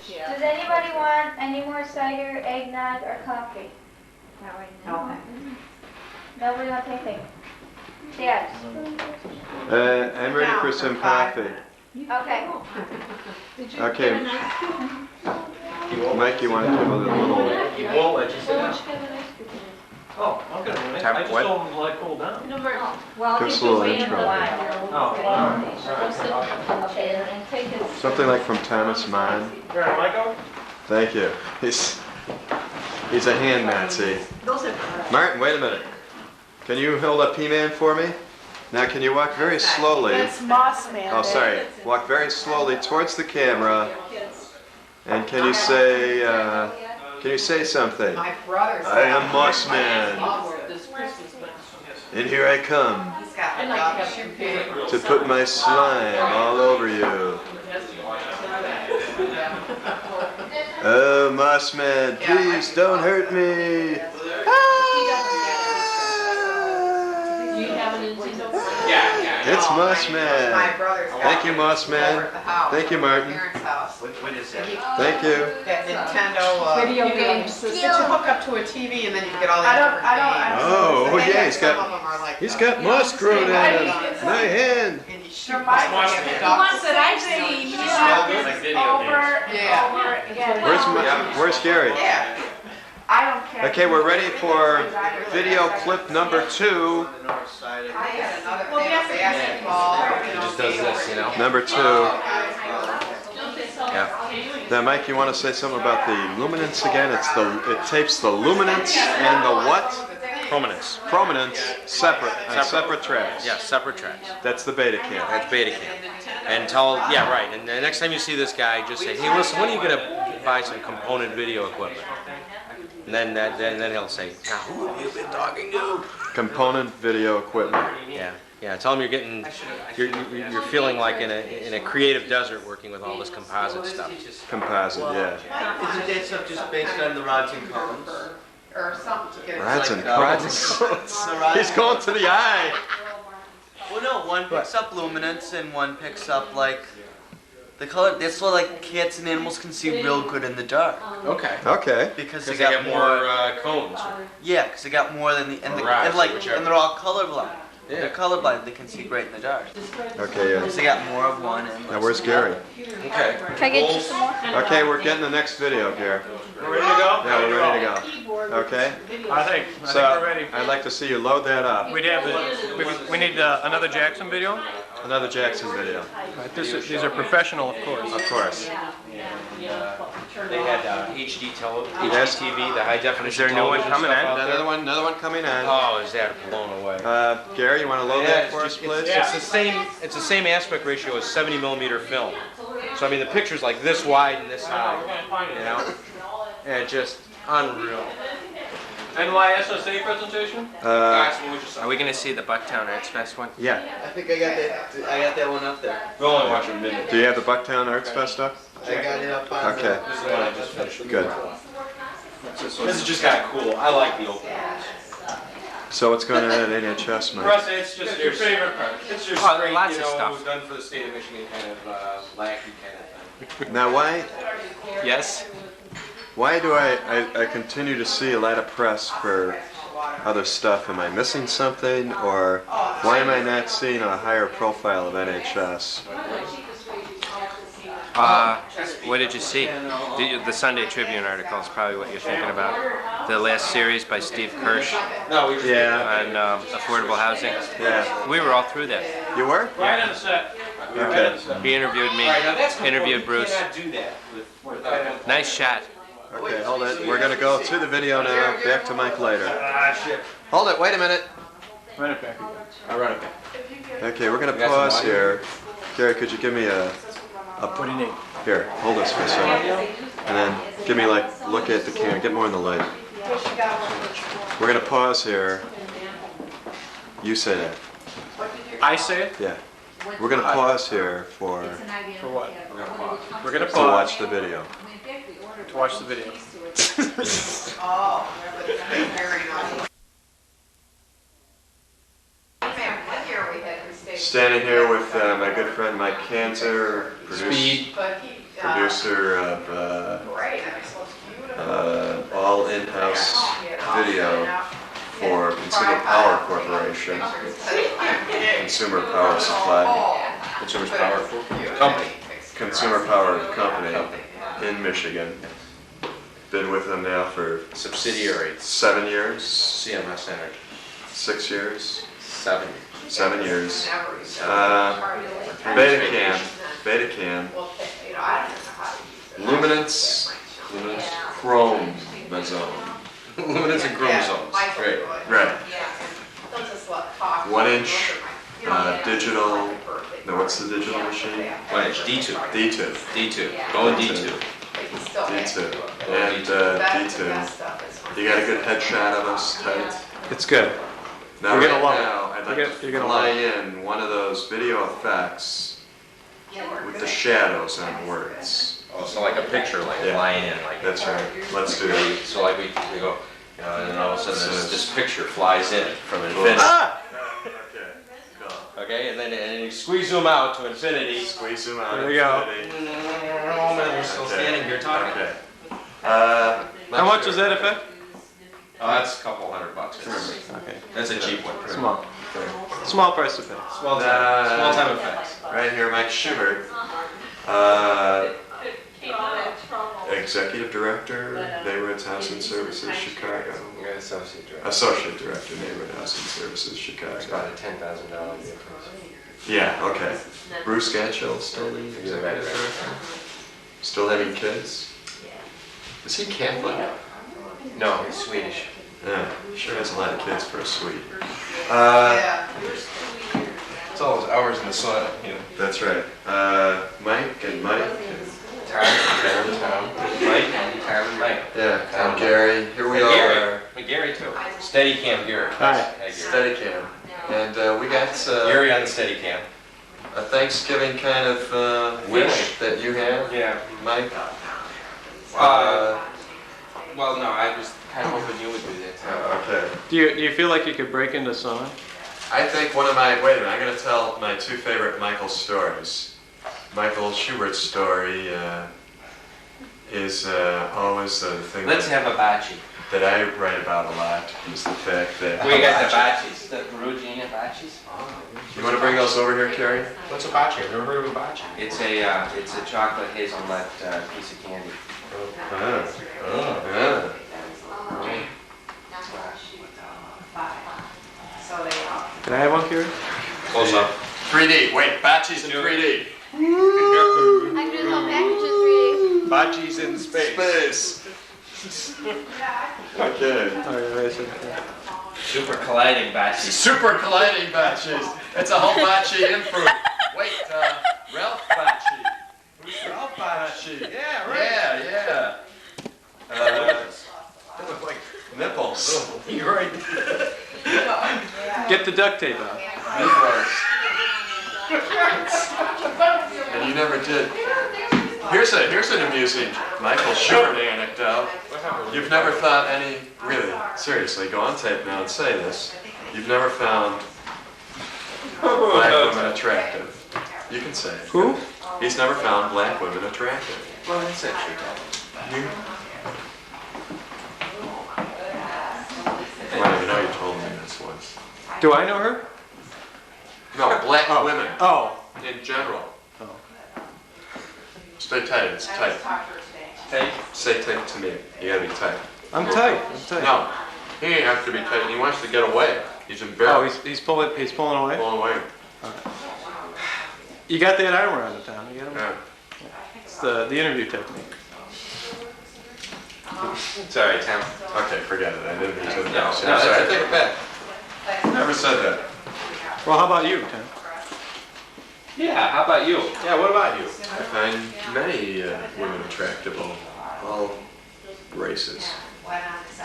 Does anybody want any more cider, eggnog, or coffee? Okay. Nobody wants anything? Yes. I'm ready for some coffee. Okay. Okay. Mike, you want to give a little... He won't let you sit down. Oh, okay. I just what? told him to let cool down. Well, Give us he's a little just waiting intro. a while. Okay, and take his... Something like from Thomas Mann. Here, Michael? Thank you. He's a hand Nazi. Martin, wait a minute. Can you hold up P-Man for me? Now, can you walk very slowly? That's Moss Man. Oh, sorry. Walk very slowly towards the camera. And can you say something? My brother's. I am Moss Man, This Christmas, but and here I come he's got a dog shoe cake. to put my slime all over you. Oh, Moss Man, please don't hurt me. Do you have a Nintendo? It's Moss My Man. brother's got Thank you, Moss over Man. at the house, Thank you, my Martin. parents' house. What is that? Thank you. That Nintendo Video you games. that you hook up to a TV and then you get all these I don't- different I don't- games. Oh, And yeah, then he's some got- of them are like, He's got moss growing on him. My hand. And you shoot My- like you have a The dog ones that I've stick, you seen, know, you you have shoot this video over games. and Yeah. over again. Where's Gary? Yeah. I don't care. Okay, we're ready for video clip number 2. I had another Well, thing, yes, basketball. It just does this, you know? Number 2. Yeah. Now, Mike, you want to say something about the luminance again? It tapes the luminance and the what? Prominence. Prominence separate tracks. Yeah, separate tracks. That's the Betacam. That's Betacam. And tell, yeah, right. And the next time you see this guy, just say, hey, listen, when are you gonna buy some component video equipment? And then he'll say, now who have you been talking to? Component video equipment. Yeah. Tell him you're feeling like in a creative desert working with all this composite stuff. Composite, yeah. Isn't that stuff just based on the rods and cones? Or something to get it. Rods and Rods cones. He's going to the eye. Well, no, one picks up luminance and one picks up like the color. That's why like cats and animals can see real good in the dark Okay. Okay. because Because they they got get more cones. Yeah, because they got more than the and Rods, like which are- and they're all colorblind. Yeah. They're colorblind. They can see great in the dark. Okay, yeah. Because they got more of one. And Now, where's Gary? Okay. Can I get you some more? Okay, we're getting the next video, Gary. We're ready to go? Yeah, we're ready to go. Okay? I think So, we're ready. I'd like to see you load that up. We need another Jackson video. Another Jackson video. These are professional, of course. Of course. They had HD Yes. TV, the high definition. Is there a new one television coming stuff in? out there? Another one coming in. Oh, is that blown away? Gary, you want to load that for us, please? It's the same aspect ratio as 70 millimeter film. So I mean the picture's like this wide and this high, you know, and just unreal. NYSSA presentation? Are we gonna see the Bucktown Arts Fest one? Yeah. I think I got that one up there. We'll only watch a minute. Do you have the Bucktown Arts Fest up? I got it up on Okay. This is the one I just finished. Good. This is just kind of cool. I like the open ones. So what's going on at NHS, Mike? Russ, it's just your favorite part. It's just Oh, straight, lots you of know, stuff. done for the state of Michigan kind of lackey kind of thing. Now, Yes? why do I continue to see a lot of press for other stuff? Am I missing something, or why am I not seeing a higher profile of NHS? What did you see? The Sunday Tribune article is probably what you're thinking about. The last series by Steve Kirsch No, we just Yeah, on affordable housing. yeah. We were all through that. You were? Right on the set. Okay. He interviewed me, All right, now that's interviewed Bruce. You cannot do that with Nice shot. Okay, hold it. We're gonna go to the video now. Back to Mike later. shit. Hold it. Wait a minute. Run it back. I run it back. Okay, we're gonna You got some pause audio? here. Gary, could you give me a What do you need? here? Hold this for a second, and then give me look at the camera. Get more in the light. We're gonna pause here. You say that. I say it? Yeah. We're gonna pause here for For what? We're gonna to pause watch the video. to watch the video. Oh, remember the big hearing on. What year we had we stayed. Standing here with my good friend Mike Kanzer, Speed. But he, producer of all in-house video for Consumer Power Corporation, Consumer Power Supply, Consumers Power Company. Consumer Power Company in Michigan. Been with them now for Subsidiary. 7 years, CMS Energy. 6 years, 7. 7 years. Betacam, Luminance, Chromosome. Luminance and chromosomes. Great. Right. 1 inch digital. No, what's the digital machine? 1 inch D2. D2. D2. Going D2. D2. And D2. You got a good headshot of us, tight. It's good. Now, You're gonna right love it. now, I'd like You're to gonna fly love in one of those video effects with the shadows on words. Oh, so like a picture, like Yeah. flying in, like. That's right. Let's do that. So like we go, and then all of a sudden this picture flies in from infinity. Ah! Okay. Cool. Okay, and then you squeeze zoom out to infinity. Squeeze them out. There you go. infinity. And we're still standing here talking. Okay. How much is that effect? Oh, that's a couple $100. Okay. That's a cheap one. Small. Small price to pay. Small time effects. Right here, Mike Schubert, Executive Director, Neighborhood Housing Services, Chicago. You're an associate director. Associate Director, Neighborhood Housing Services, Chicago. It's about a $10,000 vehicle. Yeah, okay. Bruce Gatchell, still the Executive Director? Still having kids? Is he Catholic? No, he's Swedish. Yeah, he sure has a lot of kids for a Swede. It's all those hours in the sun, you know. That's right. Mike and Mike. Tom. Mike, and Mike. Yeah, and Gary. Here we are. Gary too. Steady cam Gary. Hi. Gary. Steadicam. And we got Gary on the steady cam. a Thanksgiving kind of wish that you had, Yeah. Mike. Well, no, I was kind of hoping you would do that. Okay. Do you feel like you could break into song? I think one of my, wait a minute, I'm going to tell my 2 favorite Michael stories. Michael Schubert's story is always the thing Let's have a bocce. that I write about a lot, is the fact that... We got the bocces, the Perugina bocces. You want to bring those over here, Carrie? What's a bocce? I've never heard of a bocce. It's a chocolate hazelnut piece of candy. Yeah. Can I have one, Kieran? Close up. 3D, wait, Batchies in 3D. I can do the whole package in 3D. Bocce's in space. Okay. All right, wait a second. Super colliding bocces. Super colliding Batchies. It's a whole Batchie improve. Wait, Ralph Batchie. Who's Ralph Batchie? Yeah, right. Yeah. They look like Nipples. you're right. Get the duct tape out. And you never did. Here's an amusing Michael Schubert anecdote. You've never found any, really, seriously, go on tape now and say this. You've never found black women attractive. You can say it. Who? He's never found black women attractive. Well, that's actually true. Well, I know you told me this once. Do I know her? No, black women Oh. in general. Oh. Stay tight, it's tight. Hey, Stay tight to me. You gotta be tight. I'm tight. I'm tight. No, he ain't have to be tight. He wants to get away. He's Oh, embarrassed. he's pulling away. Pulling away. You got that arm around the town. You got him. Yeah. It's the interview technique. sorry, Tom. Okay, forget it. I didn't mean to. No, Sorry, I that's take it back. Never said that. Well, how about you, Tim? Yeah, how about you? Yeah, what about you? I find many women attractive of all races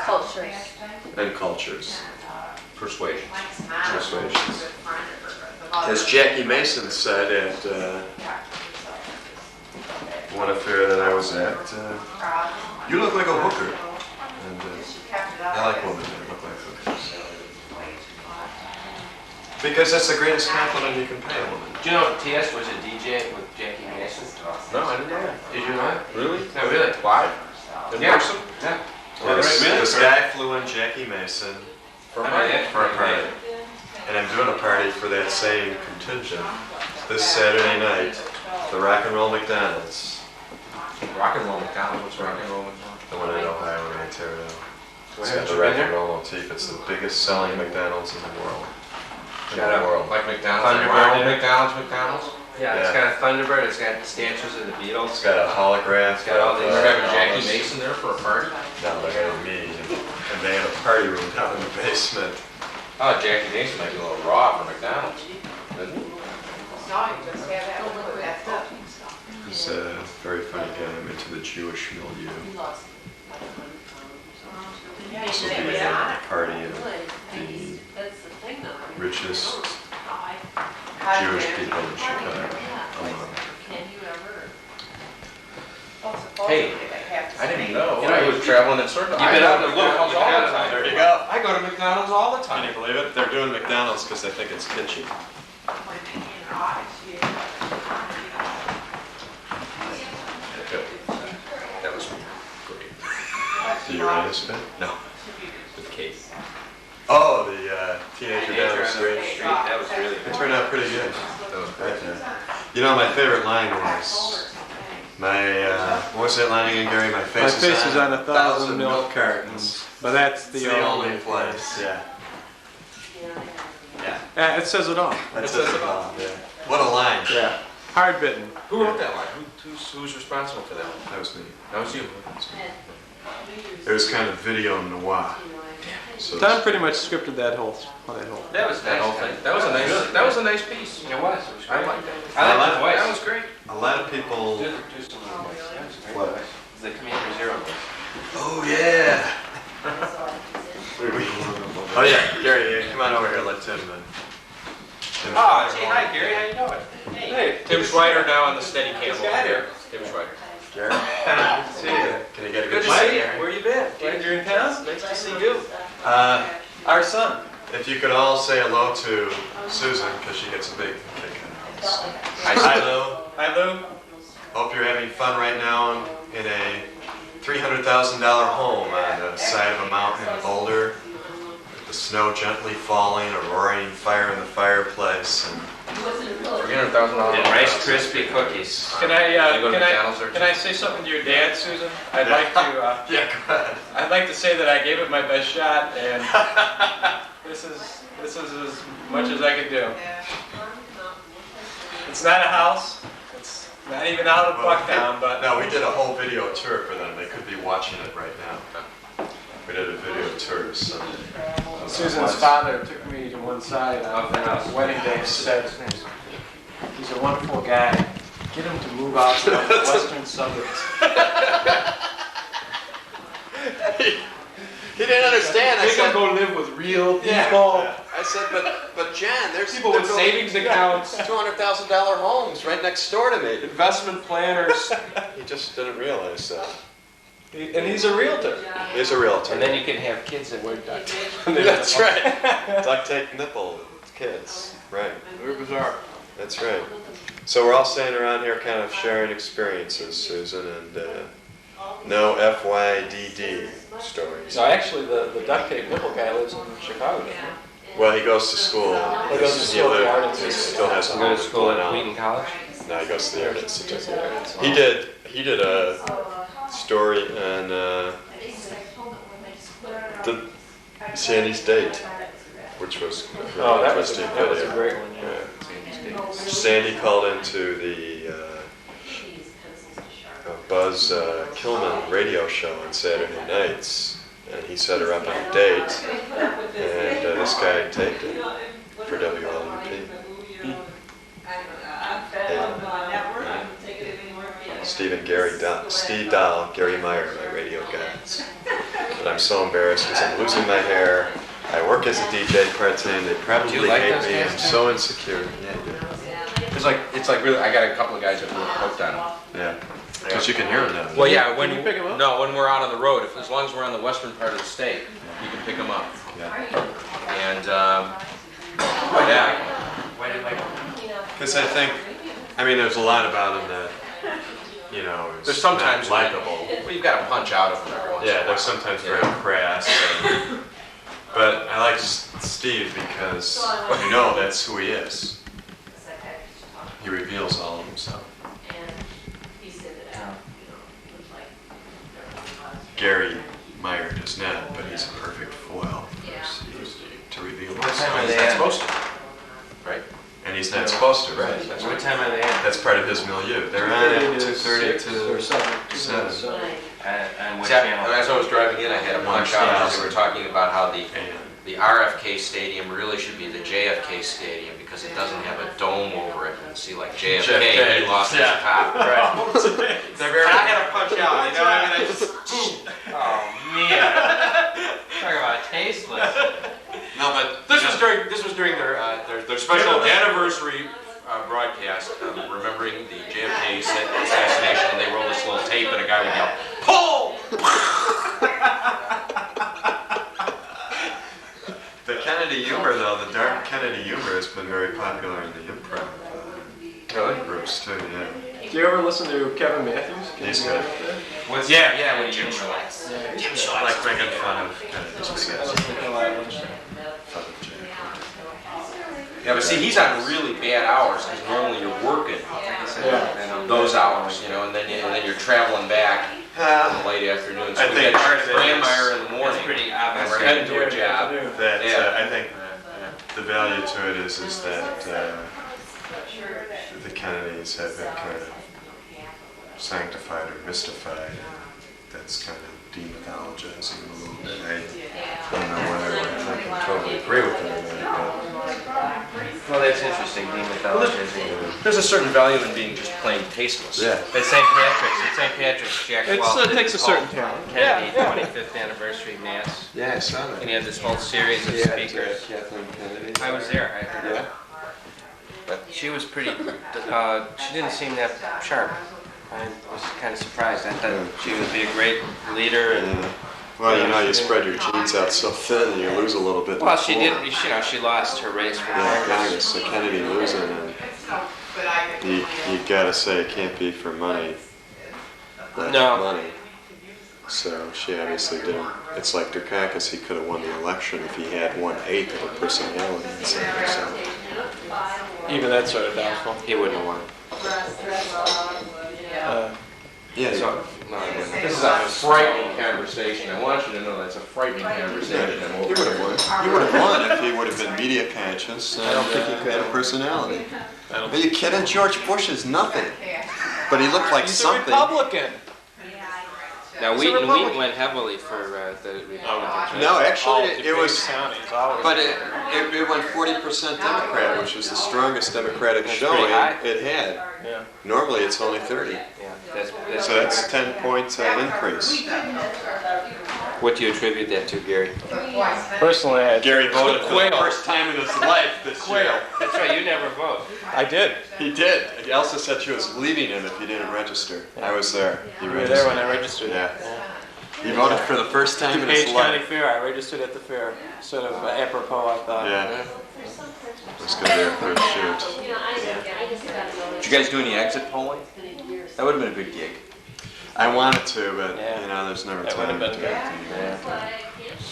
Cultures. and cultures. Persuasion. Persuasions. As Jackie Mason said at one affair that I was at, you look like a hooker. And I like women that look like hookers. Because that's the greatest compliment you can pay a woman. Do you know T.S. was a DJ with Jackie Mason? Mason talk. No, I didn't know that. Did you not? Really? No, really? Live? In person? Yeah. This guy flew in Jackie Mason For a I party? mean, for a party. And I'm doing a party for that same contingent this Saturday night, the Rock and Roll McDonald's, Rock and Roll McDonald's. What's Rock and Roll McDonald's? the one in Ohio and Ontario. It's got Have you the Rock been and there? Roll motif. It's the biggest selling McDonald's in the world. In Got the a- world. Like McDonald's? Thunderbird Ronald in it? McDonald's? Yeah, it's got a Thunderbird, it's got statues of the It's Beatles. got a holograph. It's got all of, these- They're having Jackie Elvis. Mason there for a party? No, they're having me. And they have a party room down in the basement. Oh, Jackie Mason might be a little raw for McDonald's. No, you just have that one, that's it. He's a very funny guy. I'm into the Jewish milieu. This will be a party of the richest Jewish people in Chicago. Hey, I didn't know. I was traveling in circles. You've been out to McDonald's all the time. There you go. I go to McDonald's all the Can time. you believe it? They're doing McDonald's because they think it's kitschy. That was great. Do you write this bit? No. With Kate. Oh, the teenager down the street. That was really It turned out pretty good. That was great. Right there. You know, my favorite line was what was that line again, Gary? My My face face is on 1,000 milk milk cartons, but that's It's the only place. Yeah. It says it all. That says it all. Yeah. What a line. Yeah, hard bitten. Who wrote that line? Who's responsible for that one? That was me. That was you. It was kind of video noir. So Tom pretty much scripted that whole. That was That whole thing. That was a nice piece. It was. It was I great. liked that. I like the voice. That was great. a lot of people. Do some of the voice. That was great. What? The Commander Zero voice. Oh yeah. Oh yeah, Gary, come on over here. Let Tim. Tim Oh, gee, hi Gary, how you doing? Hey. Tim Schreider now on the steady cam over here. Tim Schreider. Gary, See you. can you get a Good good to mic? see you. Where you been? Glad you're in town. Nice to see you. Our son. If you could all say hello to Susan, because she gets a big kick out of this. Hi, Lou. Hi, Lou. Hope you're having fun right now in a $300,000 home on the side of a mountain in Boulder, with the snow gently falling, a roaring fire in the fireplace, and $300,000. And Rice Krispie cookies. Can I You go to McDonald's or can I say something to your dad, Susan? I'd Yeah. like to yeah, go ahead. I'd like to say that I gave it my best shot, and this is as much as I can do. It's not a house. It's not even out of Bucktown, but No, we did a whole video tour for them. They could be watching it right now. We did a video tour Sunday. Susan's father took me to one side on the wedding day and said, "He's a wonderful guy. Get him to move out to the western suburbs." He didn't understand. Make him go live with real people. I said, but Jan, there's People with savings accounts, $200,000 homes right next door to me. investment planners, He just didn't realize that. and he's a realtor. He's a realtor. And then you can have kids that wear duct tape. That's right. Duct tape nipple kids. Right. Very bizarre. That's right. So we're all standing around here kind of sharing experiences, Susan, and no FYDD stories. So actually, the duct tape nipple guy lives in Chicago. Well, he goes to school. He goes to school at the Art He Institute. still has a Go to home school in at Glen Wheaton College. Allen. No, he goes to the Art Institute. He did a story on the Sandy's date, which was a really Oh, that was interesting a video. great one. Yeah. Sandy called into the Buzz Kilman radio show on Saturday nights, and he set her up on a date, and this guy taped it for WLUP. Steve Dahl, Gary Meyer, my radio guys. But I'm so embarrassed because I'm losing my hair. I work as a DJ part-time. They probably Do you like hate those me. guys, I'm too? so insecure. Yeah, It's like really. I got a couple of guys that were hooked on them. yeah. Because you can hear them now. Well, yeah. When you pick 'em up? No, when we're out on the road, as long as we're on the western part of the state, you can pick them up. Yeah. And yeah. Because I think I mean, there's a lot about him that, you know, is There's sometimes not likable. Well, you've got to punch out of them every once in a Yeah, while. they're sometimes very crass. But I like Steve because you know that's who he is. He reveals all of himself. Gary Meyer does not, but he's a perfect foil for Steve to reveal What time are himself. they He's not at? supposed to, right? And he's not supposed to, right? That's What right. time are they at? That's part of his milieu. They're on at 2:30 or to 7. 7. On what See, channel? as I was driving in, I had a punch out because they were talking about how And the RFK Stadium really should be the JFK Stadium because it doesn't have a dome over it. And see, like JFK, he lost his top. Right. I had a punch out, you know? I mean, I just. Oh man. Talk about tasteless. No, but this was during their special anniversary broadcast, remembering the JFK assassination. And they rolled this little tape, and a guy would yell, "Pull!" The Kennedy humor, though, the dark Kennedy humor has been very popular in the improv groups too. Yeah. Do you ever listen to Kevin Matthews? He's good. What's Yeah, what with do you Jim mean? Schwartz. I like making fun of Kennedy's assassination. Fun of Jack. Yeah, but see, he's on really bad hours because normally you're working those hours, you know, and then you're traveling back in the late afternoon. So I we think got part of it Brandmeier in the That's morning. pretty And obvious. we're heading to a job. That Yeah. I think the value to it is that the Kennedys have been kind of sanctified or mystified, and that's kind of demythologizing them a little bit. I don't know whether I can totally agree with them, Well, that's interesting. Demythologizing. There's a certain value in being just plain tasteless. yeah. At St. Patrick's, Jack Welch It takes a certain called talent. Kennedy 25th anniversary mass, Yeah, I saw that. and he had this whole series of speakers. Kathleen Kennedy. I was there. I heard Yeah. her. But she was pretty. She didn't seem that sharp. I was kind of surprised. I thought she would be a great leader, and Yeah. Well, you know, you spread your genes out so thin, and you lose a little bit. well, she before. did. You know, she lost her race for Yeah, Congress. Congress. So Kennedy losing, and you gotta say it can't be for money. No. Money. So she obviously didn't. It's like Dukakis, he could have won the election if he had 1/8 of a personality inside himself. Even that's sort of doubtful. He wouldn't have won. Yeah. So, no, he wouldn't. This is a frightening conversation. I want you to know that's a frightening conversation. I'm He would have won. He would have won if he would have been media conscious. I don't think he had a personality. Are you kidding? George Bush is nothing. But he looked like He's something. a Republican. Now, He's a Wheaton Republican. went heavily for the Republicans. right? No, actually, Oh, it was. counties, always. But it went 40% Democrat, which was the strongest Democratic That's showing pretty high. it had. Yeah. Normally, it's only 30. Yeah, that's So that's 10-point increase. What do you attribute that to, Gary? Personally, I Gary voted for the Quail. first time in his life this year. That's right. You never vote. I did. He did. Elsa said she was leaving him if he didn't register. I was there. He You were there when I registered. Yeah. He voted for the first time in his DuPage County life. Fair. I registered at the fair. Sort of apropos, I thought. Yeah. Let's go there for a shoot. Did you guys do any exit polling? That would have been a good gig. I wanted to, but Yeah. you know, there's never That would time have to been do good. it.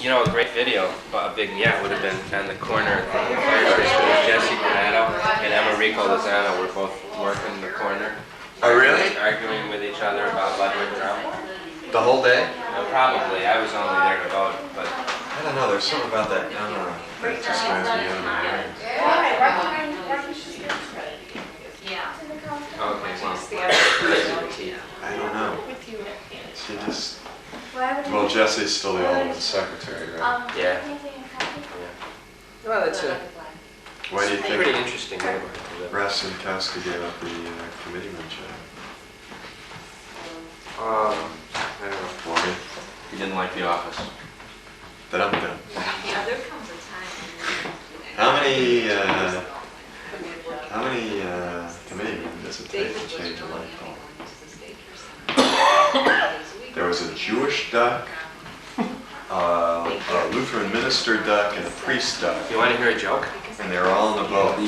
You know, a great video, a big would have been on the corner of the fire station with Jesse Granato and Americo Lozano were both working the corner. Oh, really? Arguing with each other about Ludwig Trump. The whole day? Probably. I was only there to vote, but I don't know. There's something about that camera that just drives me out of my mind. okay. I don't know. She just. Well, Jesse's still the old secretary, right? Yeah. Well, that's it. Why do you Pretty think interesting neighborhood. Russ and Kowski gave up the committeeman job? I don't know. Why? He didn't like the office. But I'm done. Yeah, there comes a time. How many committeemen does it take to change a light bulb? There was a Jewish duck, a Lutheran minister duck, and a priest duck, You want to hear a joke? and they were all on the boat.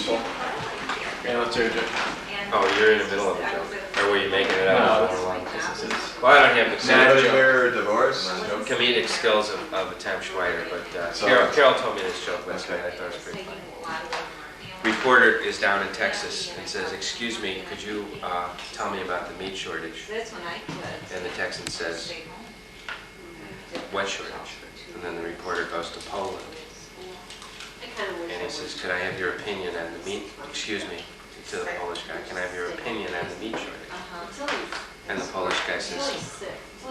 Yeah, let's hear it. Oh, you're in the middle of a joke. Or were you making it No, up? Well, I don't have the Anybody here divorced? comedic skills of Tom Schweider, but So- Carol told me this joke last night. Okay. I thought it was pretty funny. Reporter is down in Texas and says, "Excuse me, could you tell me about the meat shortage?" And the Texan says, "What shortage?" And then the reporter goes to Poland. And he says, "Could I have your opinion on the meat?" Excuse me, to the Polish guy, "Can I have your opinion on the meat shortage?" And the Polish guy says,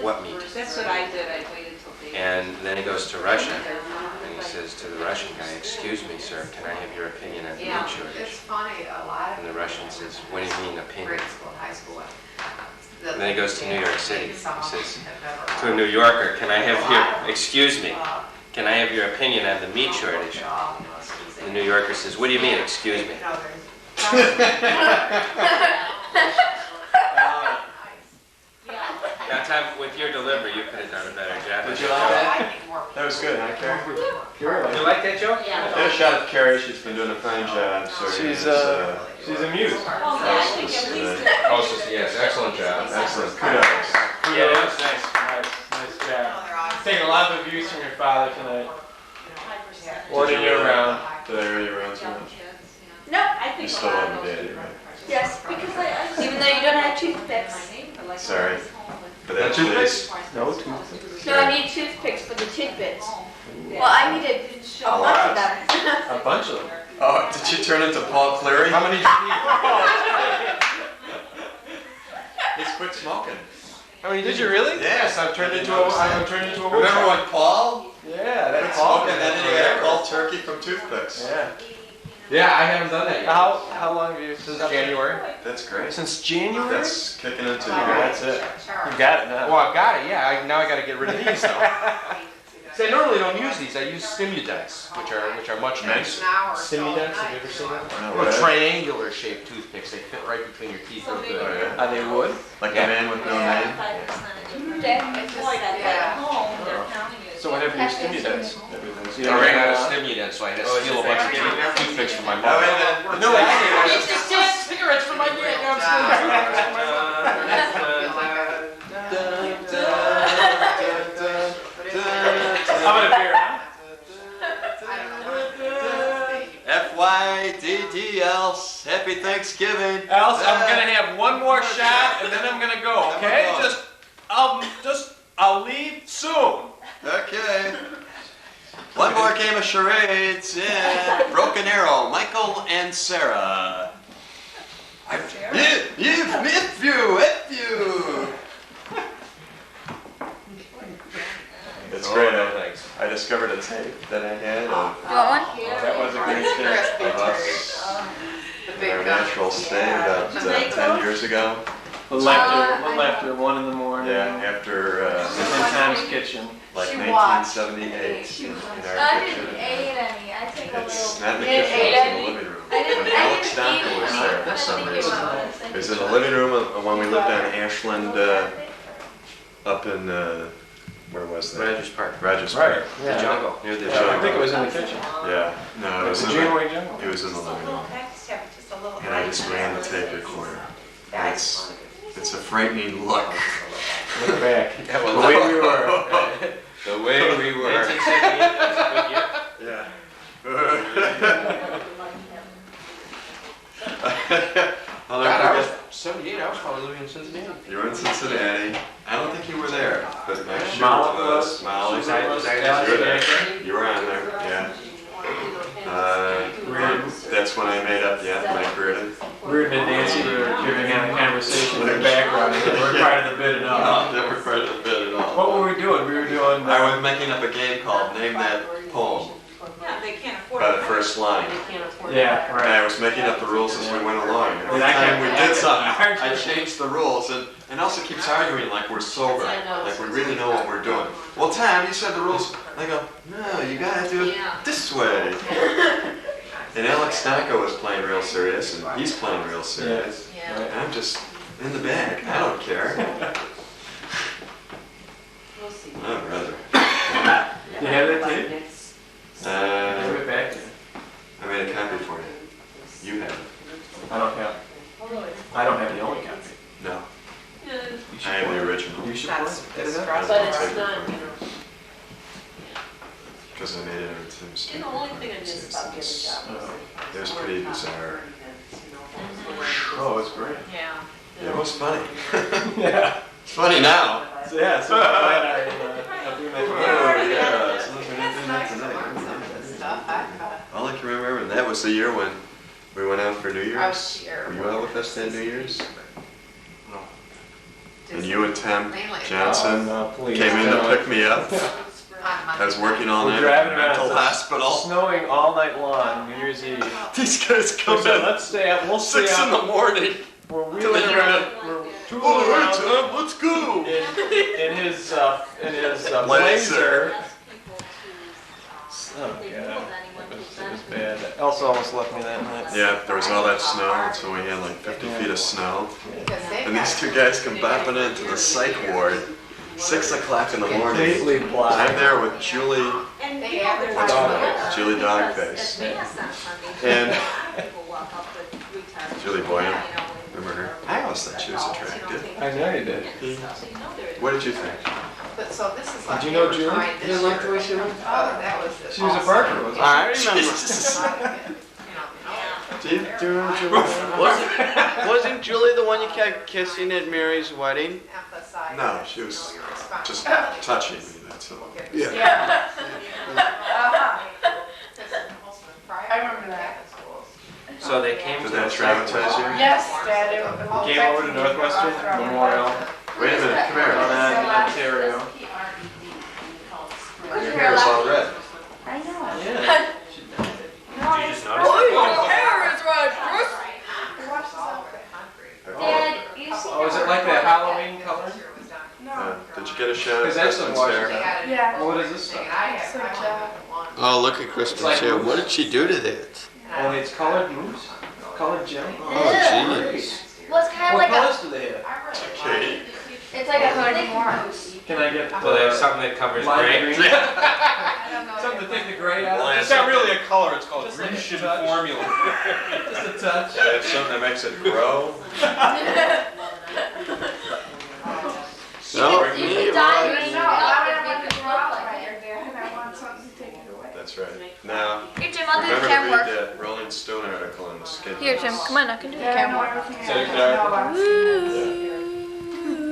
"What meat?" That's what I did, I waited till they. And then he goes to Russia, and he says to the Russian guy, "Excuse me, sir, can I have your opinion on the Yeah, meat shortage?" it's funny, a lot of. And the Russian says, "What do you mean opinion?" Grade school, high school. And then he goes to New York City. He says to a New Yorker, "Can I have your, excuse me, can I have your opinion on the meat shortage?" The New Yorker says, "What do you mean, excuse me?" Now, Tom, with your delivery, you could have done a better job. Did you like that? That was good, huh, Carrie? You like that joke? Get a shot of Carrie. She's been doing a fine job. So She's amused. Hostess, yes, excellent job. Excellent. Kudos. Yeah, that was nice. Nice job. Taking a lot of abuse from your father tonight. Ordering you around. Did I really around too much? No, I You think. still love me, Daddy, right? Yes, because even though you don't have toothpicks. Sorry. But that toothpicks? No toothpicks. No, I need toothpicks for the tidbits. Well, I needed a bunch of them. A bunch of them. Oh, did you turn into Paul Cleary? How many did you He's quit smoking. How many did you really? Yes, I've turned into a wood Remember chop. when Paul Yeah, quit that's smoking and then he got cold turkey from toothpicks? Yeah. Yeah, I haven't done that yet. How long have you since January? That's great. Since January? That's kicking into That's it. You got it now. Well, I've got it, yeah. Now I got to get rid of these though. See, I normally don't use these. I use Stimudents, which are much nicer. Stimudents, have you ever seen them? Well, triangular shaped toothpicks. They fit right between your teeth real good. Oh, yeah. Are they wood? Like a man with no name? So what have your Stimudents? I ran out of Stimudents, so I had to steal a bunch of toothpicks from my mom. Oh, wait a minute. No, I used to steal cigarettes from my dad. Now I'm stealing toothpicks from How about a beer, huh? FYDDL, happy Thanksgiving. Else, I'm gonna have one more shot and then I'm gonna go. Okay? I'll leave soon. Okay. One more game of charades in Broken Arrow, Michael and Sarah. If you. It's great. I discovered a tape that I had of You want one? That was a great tape. of us in our natural state about 10 years ago. Left her 1 in the morning. Yeah, after In Tom's kitchen. like She 1978 in our I didn't kitchen. eat any. I take a It's little. not in the You kitchen, ate it's in the any? living room. I didn't. When I Alex didn't eat Donker was any. there for But some thank you, reason. Mom. It was in the living room when we lived on Ashland, up in, where was that? Rogers Park. Rogers Right. Park. The jungle, near the Yeah, I jungle. think it was in the kitchen. Yeah, no, it was in the, Janeway jungle. it was in the living room. And I just ran the tape recorder. And it's a frightening look. Look back. Yeah, The well, way we were. the way we were. 1978 was a good year. Yeah. I'll God, never I was forget. 78. I was probably living in Cincinnati. You were in Cincinnati. I don't think you were there, but my shoot Molly was was. Molly. Was I- was I- You were there. You were on there, yeah. That's when I made up Yet, Mike Reardon. Reardon and Nancy were giving on a conversation in the background. We're part of the bit and all. No, never part of the bit at all. What were we doing? We were doing. I was making up a game called Name That Poem Yeah, they can't afford by it. the first line. Yeah, And right. I was making up the rules as we went along. Every And I time we kept- did something, I- I changed the rules, and also keeps arguing like we're sober, like we really know what we're doing. Well, Tom, you said the rules. I go, no, you gotta do it this way. And Alex Stanko was playing real serious, and he's playing real serious. And I'm just in the back. I don't care. Oh, brother. You have that tape? Give it back to me. I made a copy for you. You have it. I don't have. president it's take not, it you know. because I made it into And the only thing I miss about getting a job was. It was pretty bizarre. Oh, it's great. Yeah. It was funny. Yeah. It's funny now. So yeah, so I'm glad I'm doing that. All I can remember, and that was the year when we went out for New Year's. I was here. Were you out with us that New Year's? No. And you and Tim Mainly. Johnson No, please. came in to No. pick me up. I was working all We're night driving at the around. mental It's hospital. snowing all night long, New Year's Eve. These guys We come said, in let's stay up. We'll stay 6 in the up. morning. We're wheeling around. We're tooling Oh, hey around Tim, let's go. in his blazer. Blazer. Oh god, it was bad. Elsa almost left me that night. Yeah, there was all that snow, and so we had like 50 feet of snow. And these two guys come bopping into the psych ward, 6 o'clock in the morning. Completely I'm black. there with Julie They advertise Dogface. Julie Dogface. And Julie Boyan. Remember her? I always thought she was attractive. I know you did. What did you think? But so this is like. Did you know they were Julie? trying You this don't like the year. way she looks? Oh, that was the. She was a Barker, wasn't she? I remember. Do you remember Julie? Wasn't Julie the one you kept kissing at Mary's wedding? No, she was just touching me, that's all. Yeah. I remember that. So they came Did to that traumatize you? Yes, Dad. It Came over to Northwestern Memorial Wait a minute, come here. down in Ontario. Your hair is all red. I know. Yeah. Did you just notice? Dad, you see. Oh, is it like that Halloween color? Did you get a shot of Because that's the Kristen's hair? Yeah. What is this stuff? It's like Oh, look at Kristen's hair. What did she do to that? Only it's colored mousse? Colored jelly? Oh, jeez. Well, it's kind of What like a, colors do they have? Okay. it's like a colored orange. Can I get So they have something that covers lime gray. green? Something to take the gray out? Well, It's not really a color, it's called Just Grecian formula. Just a touch. They have something that makes it grow. No, You me, could dye right. your No, hair I up don't and want make to it grow look out like my that. hair there, and I want something to take it away. That's right. Now, Here, Jim, I'll do the remember to camera read work. that Rolling Stone article on the skin. Here, Jim, come on, I can do the Yeah, I know camera. everything. So I you know about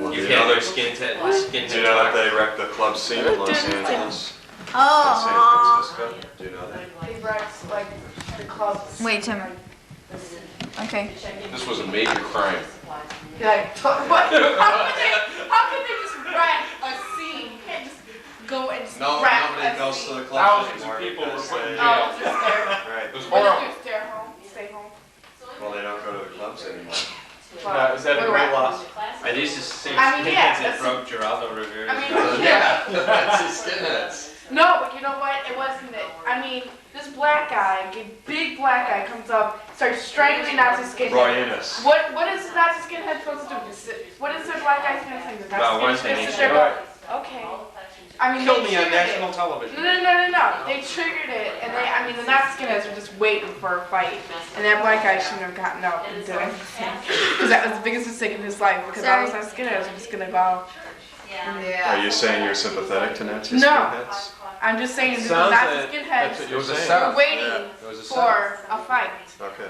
Well, You do can't know do skin do you know that they wrecked the club scene in Los Angeles and San Francisco? Do you know that? He writes like the clubs. Wait, Tim. Okay. This was a major crime. You're like, what? How can they just write a scene? You can't just go and just No, write nobody a goes scene. to the clubs Thousands of anymore people were because put in they- jail. Oh, just stay. Right. It was What horrible. do? Stay home. Stay home. Well, they don't go to the clubs anymore. Is that a great loss? Are these the same I mean, yeah, skinheads that that's- broke Geraldo Rivera's I mean, nose? yeah. That's the skinheads. No, but you know what? It wasn't it. I mean, this black guy, big black guy, comes up, starts strangling Nazi skinhead. Roy Innes. What is Nazi skinhead supposed to do? What is the black guy supposed to do? The Well, one Nazi thing skinhead he supposed to Right. go, okay. I mean, Killed they me on triggered national it. television. No. They triggered it, and I mean, the Nazi skinheads were just waiting for a fight, and that black guy shouldn't have gotten up and did anything, because that was the biggest mistake in his life. Because all those Nazi skinheads were just gonna go. Are you saying you're sympathetic to Nazi No. skinheads? I'm just saying, because Sounds Nazi that- skinheads that's what It you're was a saying. were setup. waiting It was a setup. for a fight. Okay.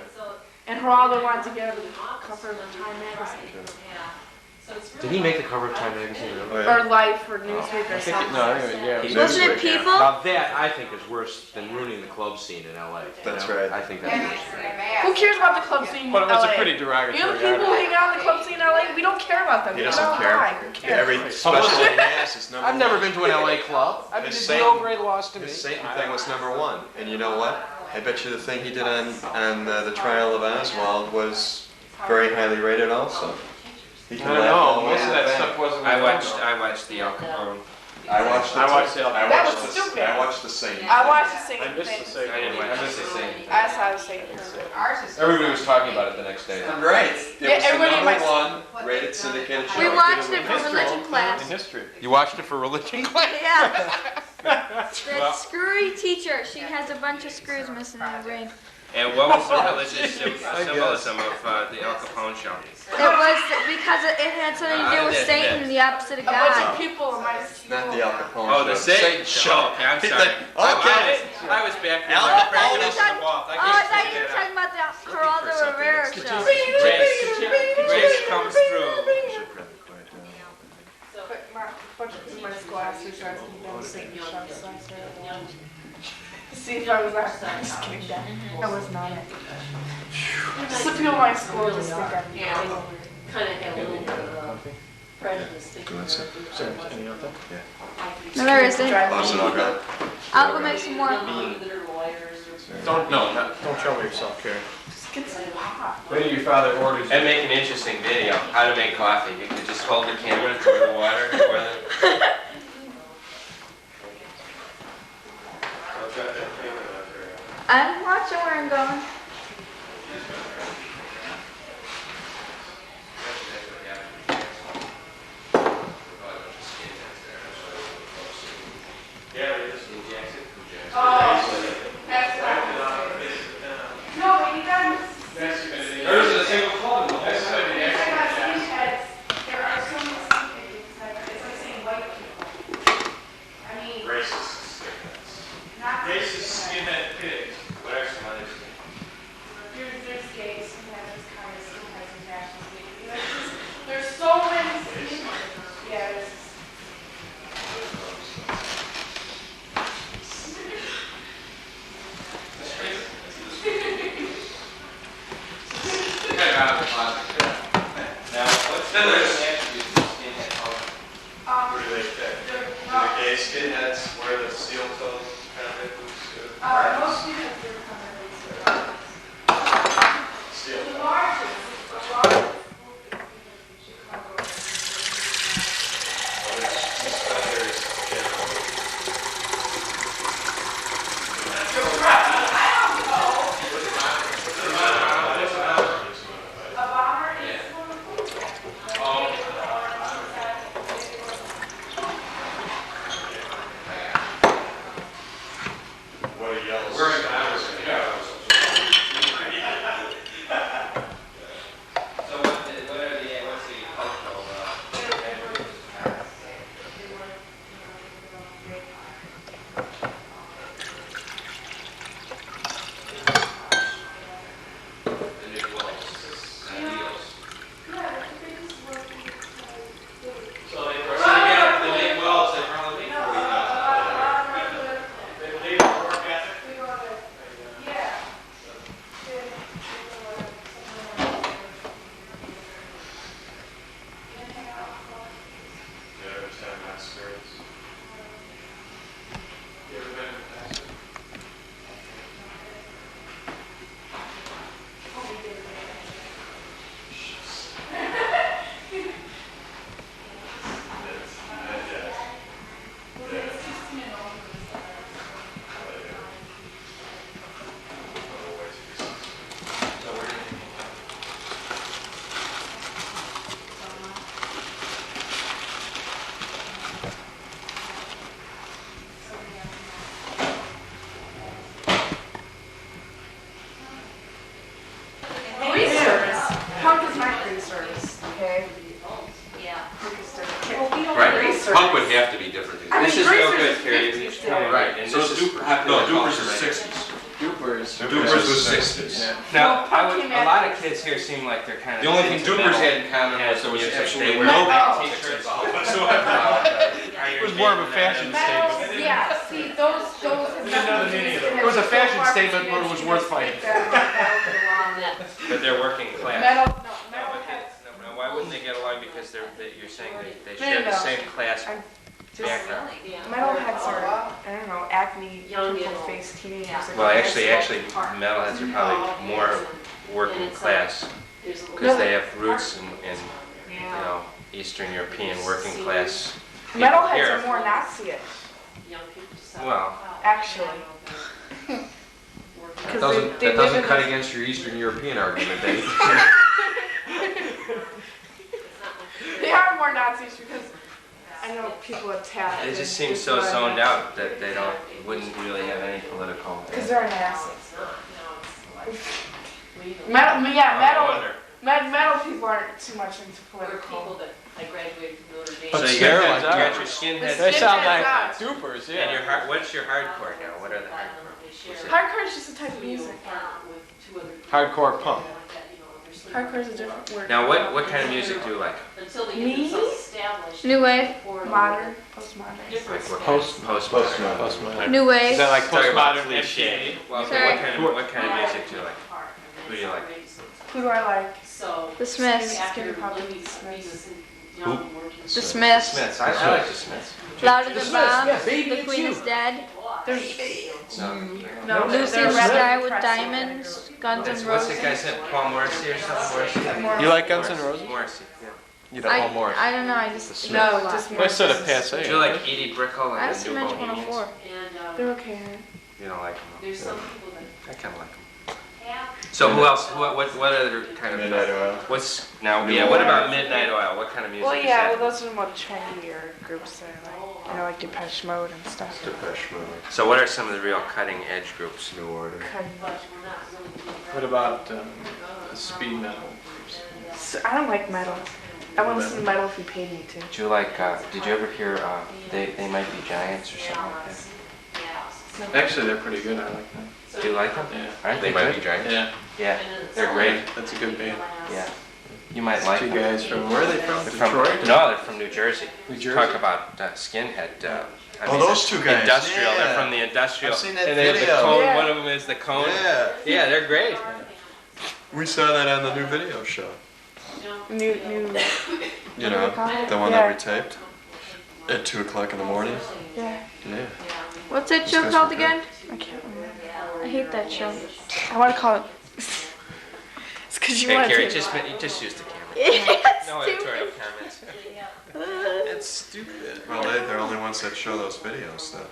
And Geraldo wanted to get him the cover of Time magazine, Did he make the cover of Time magazine? Oh, yeah. or Life, or Newsweek, or something. No, anyway, yeah. He- Wasn't it Newsweek, yeah. people? Now that, I think, is worse than ruining the club scene in LA. That's right. I think that's worse. Who cares about the club scene in But it was LA? a pretty You know derogatory the people who article. hang out in the club scene in LA? We don't care about them. He We doesn't don't care. lie. Who cares? Every special he has is number I've never one. been to an LA club. I mean, His it's Satan- no great loss to me. His Satan thing was number one. And you know what? I bet you the thing he did on the trial of Oswald was very highly rated also. He I can don't laugh know, all the way most to of the that bank. stuff wasn't. I watched the Al Capone. I watched it. I watched the- I That watched was the- stupid. I watched the Saint. I watched the same I missed the thing. Satan. I didn't watch the same. I saw the same thing. Ours is. Everybody was talking about it the next day. Right. It Yeah, was the everybody number might- one rated syndicated show. We watched it for History. religion In class. history. You watched it for religion class? Yeah. That screwy teacher, she has a bunch of screws missing in her brain. And what was the religious symbolism of the Al Capone show? It was because it had something to do with Satan, the opposite of A bunch God. of people in my school. Not the Al Capone. Oh, the Satan show. Okay, I'm sorry. I was back there. Oh, I thought you were talking about the Geraldo Rivera show. Grace comes through. But a bunch of people in my school asked me if I was going to be on Satan show, so I started watching. See if I was that. I'm just kidding, Dad. I was not it. Just the people in my school just think I'm Kind of have a little bit of prejudice. Any other? No, there isn't. Austin, I'll grab. I'll go make some more. Don't trouble yourself, Karen. just get some hot. Maybe your father orders And make an interesting video. How to make coffee. You could just hold the camera, pour the water, pour the... I'm watching where I'm going. No, but you guys. There's a single phone. There are so many skinheads, like, it's like saying white people. I mean, racist skinheads. not Racist skinhead pigs. What are some others? there's gays, skinheads, kind of skinheads, and national gays. There's so many skinheads. Yeah, there's. Now, what's the attributes of skinhead culture? What do they pick? Do the gay skinheads wear the steel toe kind of boots too? Most skinheads are kind of Steel the toe. largest in Chicago. A bomber is one of them. What a yellow. So what's the cultural... the Nick Wells, ideals. So they were saying after the Nick Wells, they probably make 40,000. They believe in work ethic. You ever had that experience? You ever been to Pastor? Free service. Punk is not free service, okay? Yeah. Punk is different. Right, punk would have to be different. I mean, This is free no service good, Carrie. is 50s. Right, and this is No, Dupers is 60s. Dupers. Dupers was 60s. Yeah. Now, Well, punk a lot of kids here seem like they're kind of... The only thing Dupers had in common was there was Music. absolutely They were no black politics t-shirts. whatsoever. It was more of a fashion Metals, statement. yeah, see, those We didn't know the meaning of it. It was a fashion statement, but it was worth fighting. But they're working class. Metal, no, No, metal but heads. no, why wouldn't they get along? Because you're saying they No, share the no. same class I'm just, background. metalheads are, I don't know, acne, Young pimple-faced teenagers. that Well, go to actually, high school. metalheads are probably more working class because they have roots in you know, Eastern European working class. people Metalheads here. are more Nazi-ish, Young people decide. Well, actually. That doesn't cut against your Eastern European argument, Dave. They are more Nazis because I know people attack. they just seem so zoned out that they wouldn't really have any political. Because they're Nazis. Metal, yeah, Oh, I wonder. metal people aren't too much into political. But So you they're got, like you got that. your skinhead. They sound Skinheads like are. supers, And yeah. your what's your hardcore now? What are the hardcore? What's it? Hardcore is just a type of music. Hardcore punk. Hardcore is a different word. Now, what kind of music do you like? Me? New wave. Modern, postmodern. Like what Postmodern. Postmodern. New wave. Is that like Talking about postmodern cliche. MTV? Well, okay, Sorry. what kind of music do you like? Who do you like? Who do I like? The Smiths. Skinny Puppy, the Smiths. The Smiths. Smiths. I like the Smiths. Louder than Bob. yeah, Baby The Queen is dead. No. No, Lucy they're in the rather Sky with depressing Diamonds. Guns N' What's the Roses. guy's name? Paul Morrissey or something? Morrissey? You like Guns N' Roses? Morrissey. Yeah. You don't want more. I don't know. I just No, just more. I said a passe. Do you like Edie Brickell I and just the New mentioned Bohemians? 104. They're okay. You don't like them? I kind of like them. So who else? What other kind of? Midnight Oil. What's now? Yeah. What about Midnight Oil? What kind of music Well, is yeah, that? well, those are more trendier groups that I like. You know, like Depeche Mode and stuff. Depeche Mode. So what are some of the real cutting edge groups? New Order. What about speed metal? So, I don't like metal. I want to listen to metal if you paid me to. Do you like? Did you ever hear? They might be giants or something like that. Actually, they're pretty good. I like them. Do you like them? Yeah. Aren't they good? giants. Yeah. Yeah, they're great. That's a good band. Yeah, you might like Two them. guys from, where are they from? They're from Detroit? no, they're from New Jersey. New Jersey? Talk about skinhead. I Oh, mean, those two guys. Industrial. Yeah. They're from the industrial. I've seen that and they have the video. cone. Yeah. One of them is the cone. Yeah. Yeah, they're great. We saw that on the new video show. New. You know, the one that we taped at 2 o'clock in the morning. Yeah. Yeah. What's that These show guys called were good. again? I can't remember. I hate that show. I want to call it. It's because you Hey, want Carrie, to. just use the camera. It's No stupid. editorial comments. It's stupid. Well, they're the only ones that show those videos, though.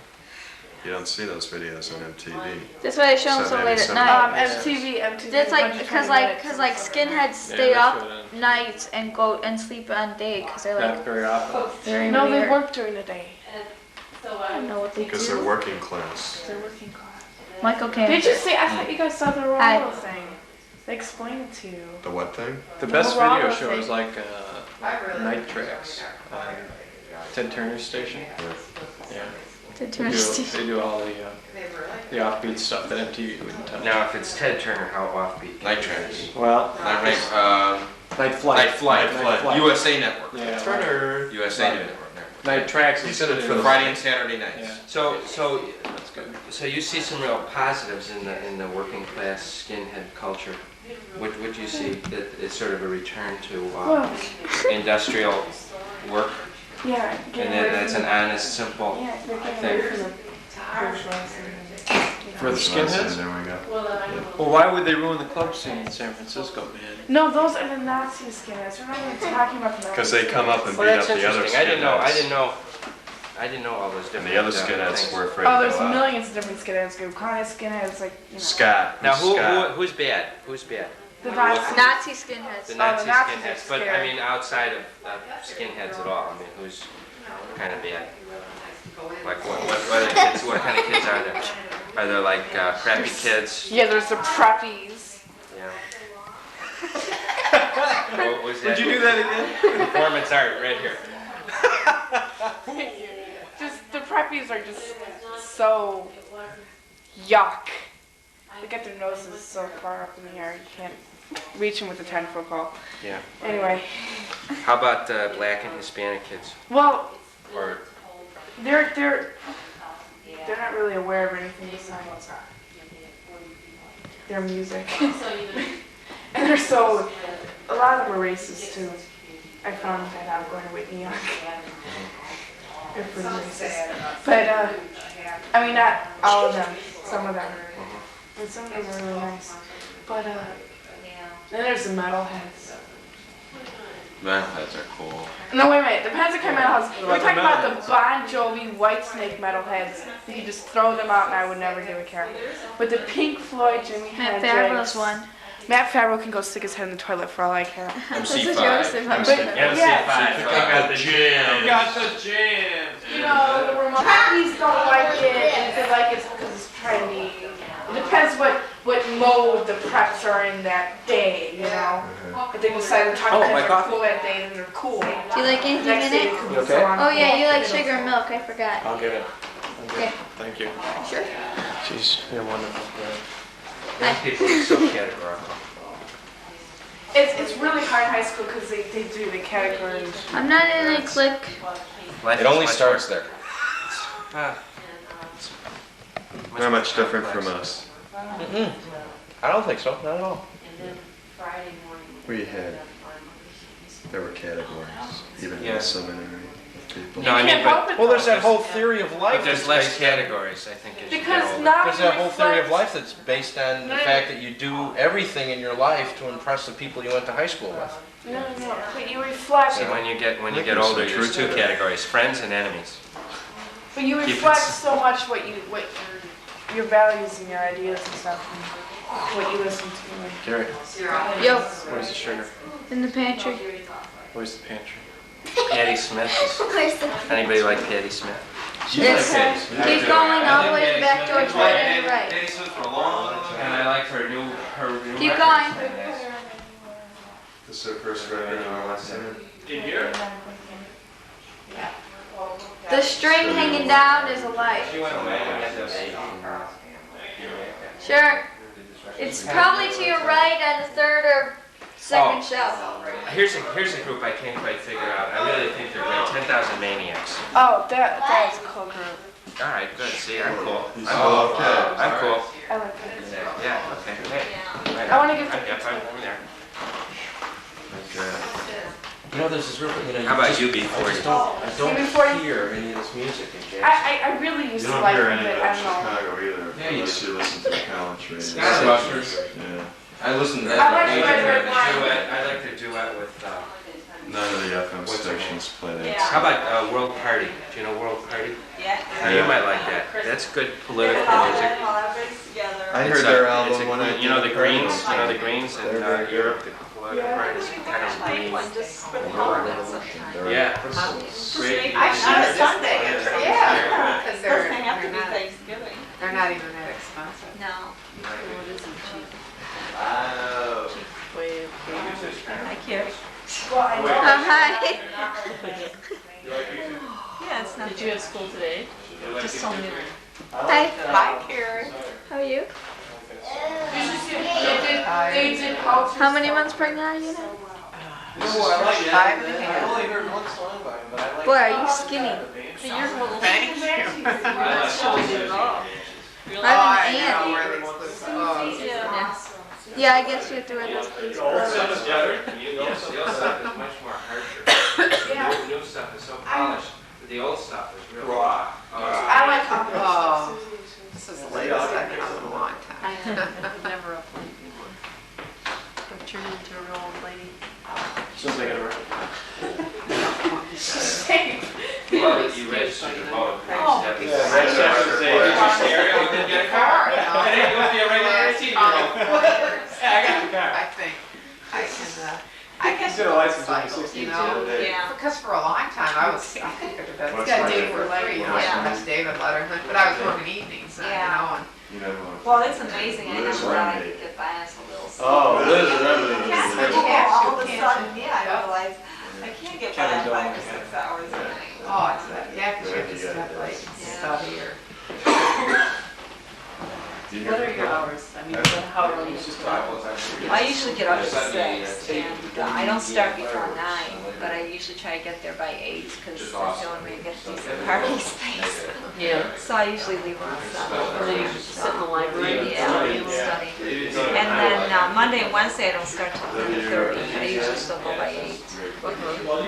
You don't see those videos on MTV. That's why they show them So so maybe late at some- night. MTV. That's like 120 because minutes. like skinheads stay Yeah, up that's what nights and go and sleep on day because they're like Not very often. very No, they weird. work during the day. I don't know what they Because they're do. working class. They're working class. Michael Caine. Did you see? I thought you guys saw the Hi. Ronaldo thing. They explained it to you. The what thing? The best Well, video I'll show say- is like Night Tracks on Ted Turner's station. Yeah. The They tourist. do all the offbeat stuff that MTV wouldn't touch. Now, if it's Ted Turner, how offbeat? Night Tracks. Well, Night Flight. Night Flight. Night Flight. USA Network. Yeah. Turner. USA Right. Network. Night Tracks He is said it for the Friday and Saturday nights. Yeah. So good. So you see some real positives in the working class skinhead culture. What do you see that it's sort of a return to Well, industrial work, yeah. and then that's an honest, simple. Yeah, they're getting thing. away from the bourgeoisie. For the skinheads? There we go. Well, why would they ruin the club scene in San Francisco, man? No, those are the Nazi skinheads. We're not even talking about the Nazi. Because they come up and beat Well, up that's the other interesting. I didn't know all those And different. the other things. skinheads were afraid Oh, to there's go out. millions of different skinheads. Gukana skinheads, like, you know. Scott. Now, Who's Scott? who's bad? Who's bad? The Nazis. Nazi skinheads. The Oh, Nazi the Nazis are skinheads. But I scary. mean, outside of skinheads at all. I mean, who's kind of bad? Like what are the kids? What kind of kids are there? Are there like crappy kids? Yeah, there's the preppies. Yeah. What was that? Would you do that again? Performance art right here. Just the preppies are just so yuck. They get their noses so far up in the air you can't reach them with a 10-foot pole. Yeah. Anyway, How about black and Hispanic kids? well, Or they're not really aware of anything besides their music. And they're so, a lot of them are racist too. I found that out going to Whitney Young. They're pretty racist. But, I mean, not all of them, some of them. And some of them are really nice. But, then there's the metalheads. Metalheads are cool. No, wait a minute. Depends on kind of metalheads. We're talking about the Bon Jovi, Whitesnake metalheads. You could just throw them out and I would never give a care. But the Pink Floyd, Jimi Matt Hendrix. Fabulous one. Matt Farrell can go stick his head in the toilet for all I care. This is yours. MC5. MC5. got the jam. Got the jam. You know, the Ramones don't like it, and if they like it, it's because it's trendy. It depends what what mode the preps are in that day, you know? If they decide to talk Oh, because my they're coffee. cool that day, then they're cool. Do you like anything Next in day it? it could be You so okay? on. Oh yeah, you like sugar and milk. I forgot. I'll get it. Okay. Thank you. Sure. She's you're wonderful. Young people are so categorical. It's really hard in high school because they do the categories. I'm not in a clique. Life It is only much starts more- there. Ah. Not much more different from complex. us. I don't think so, not at all. We had, there were categories, even in Yeah. the seminary. People. No, I mean, Can't help but, it, Well, there's though. that whole theory of life. but there's that's less based- categories, I think, as you get Because older. now There's you that whole theory of reflect- life that's based on the fact that you do everything in your life to impress the people you went to high school with. No, but you reflect. See, when you get think older, there's some there's truth two to that. categories: friends and enemies. But you Keep it reflect s- so much what your values and your ideas and stuff, and what you listen to. Gary, Yo, where's the sugar? in the pantry. Where's the pantry? Patty Smith. Where's the? Anybody like Patty Smith? Yes. Keep going all the way to the back door toward on your right. And I like her new Keep going. This is our first record on last time. The string hanging down is a light. Sure. It's probably to your right on the third or second Oh. shelf. Here's a group I can't quite figure out. I really think they're great. 10,000 Maniacs. Oh, that's a cool group. All right, good. See, I'm cool. I'm Oh, cool. okay. I'm cool. I like that. Yeah. Okay. Hey. Right I wanna on. give- Yep, I'm there. Okay. You know, there's this real, you know. How about just- UB40? I just don't UB40? hear any of this music in Jackson. I really used You to don't like hear them, any but of I that don't know. Chicago either, Yeah, you unless you listen to the college radio. Ghostbusters. Yeah. I listen to I that. like Red Red Wine. I like their duet with. None of the FM stations play that. How about World Party? Do you know World Party? Yeah. Now, you might like that. That's good political music. I It's heard a- their it's album a- when I You know the did Greens? Cardinals. You know the Greens in They're very Europe? good. The political party is kind of green. They're Yeah. Great. On a Sunday, yeah. Because they're not, Thanksgiving. they're not even that expensive. No. I care. Well, I know. Oh, hi. Yeah, it's not. Did you have school today? Just told me. Hi. Hi, Karen. How are you? They did culture. How many months pregnant are you now? 5 and a half. I've only heard one song by him, but I like. Boy, are you skinny. Thank you. That's showing it off. I have an aunt. where this was. Oh, Yeah, I guess you have to wear those boots. The old stuff is much more harsher. The new stuff is so polished, but the old stuff is real raw. I like culture. Oh, this is the latest I've had in a long time. Never a plan anymore. I've turned into a real old lady. Sounds like a Well, you registered to vote. Oh. Step Yeah, aside. that's what I'm saying. Stereo, and then get a car. Hey, you want to be a regular 18-year-old? Hey, I got the car. I think I can, I can. He's got a license when he's cycle, 16 you know? today. Yeah. Because for a long time, I think I could have What's got that? David Letterman, you know, Yeah. that's David Letterman, but I was working evenings, you Yeah. know, and You never want Well, it's amazing. I Liz never thought I Randy. could get by as a little. Oh, Liz and Emily. Yeah, But you can't, all of a you sudden, can't. yeah, I realized I can't get by Kevin in 5 or Dillon. 6 hours a night. Oh, it's that, yeah, because you have to Yeah, step yeah. late and study or. What are your hours? I mean, how early do you get I usually get up at 6, and I don't start before 9, but I usually try to get there by 8, because that's the only way you get decent parking space. Yeah. So I usually leave around 7. And then you just sit in the library. Yeah, and study. And then Monday and Wednesday, I don't start till 3:30. I usually still go by 8.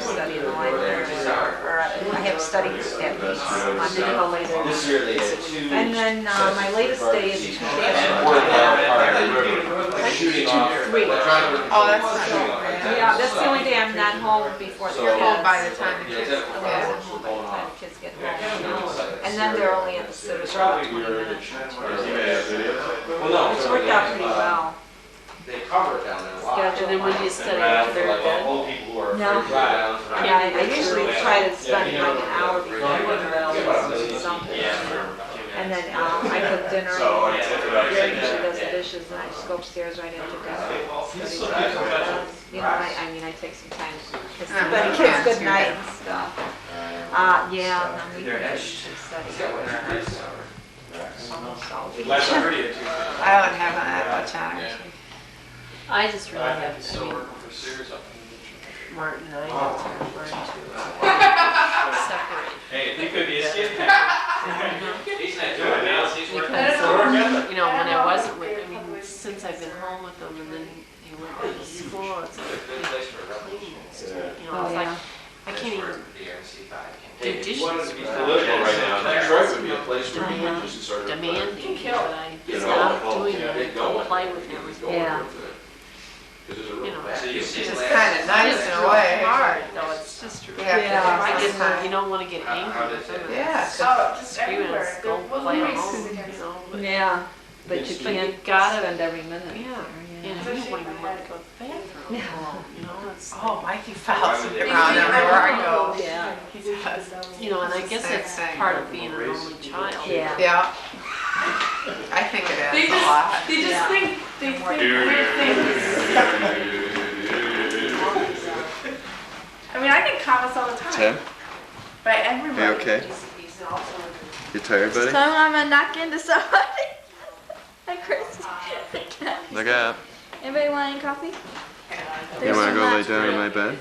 Study in the library, or I have study at least Monday or later. This year they had two. And then my latest day is Tuesday. Shooting 3. Oh, that's not bad. Yeah, that's the only day I'm not home before the You're kids. home by the time the kids. Otherwise, I'm home by the time the kids get home. And then they're only in the sitters for about 20 minutes. Well, no. It's worked out pretty well. They cover it down there a lot. And then when you study after they're dead? Old people who are No. afraid to drive down. Yeah, I usually try to spend like an hour before I go to something. And then I cook dinner, and Gary usually does the dishes. dishes and I just go upstairs right after dinner. You know, I mean, I take some time. Kiss Yeah, the but kids yeah, good you night can. and stuff. Yeah, on weekends she studies. Almost all weekend. Last I heard of you, too. I don't have that much energy. I just really have, I Still mean, working for Sears up in Martin and I have to learn to separate. Hey, he could be a skid packer. He's not doing it. He's working. Because, you know, when I wasn't with, I mean, since I've been home with them and then he went to school, it's like, cleaning and stuff, you know, it's like, I can't even do dishes. Political right now, Detroit would be a place where you would just sort of. Demanding, but I stopped doing it, I comply with everything. Yeah. You know, It's kind of nice in a way. hard, though, it's just, Yeah. I get, you don't want to get angry with them. Yeah. Screaming and go play at home, you know, but. Yeah, but you But you can't gotta- spend every minute. Yeah, there, and you don't even want to go to the bathroom alone, you know, it's, Oh, Mikey fouls me around everywhere I go. Yeah. you know, and I guess Same it's thing. part of being an only child. Yeah. Yeah. I think it is a lot. They just Yeah. think weird things. I mean, I get comments all the time. Tim, By everybody. you okay? You tired, buddy? So I'm gonna knock into somebody. Hi, Chris. Look out. Anybody want any coffee? You wanna go lay down in my bed? I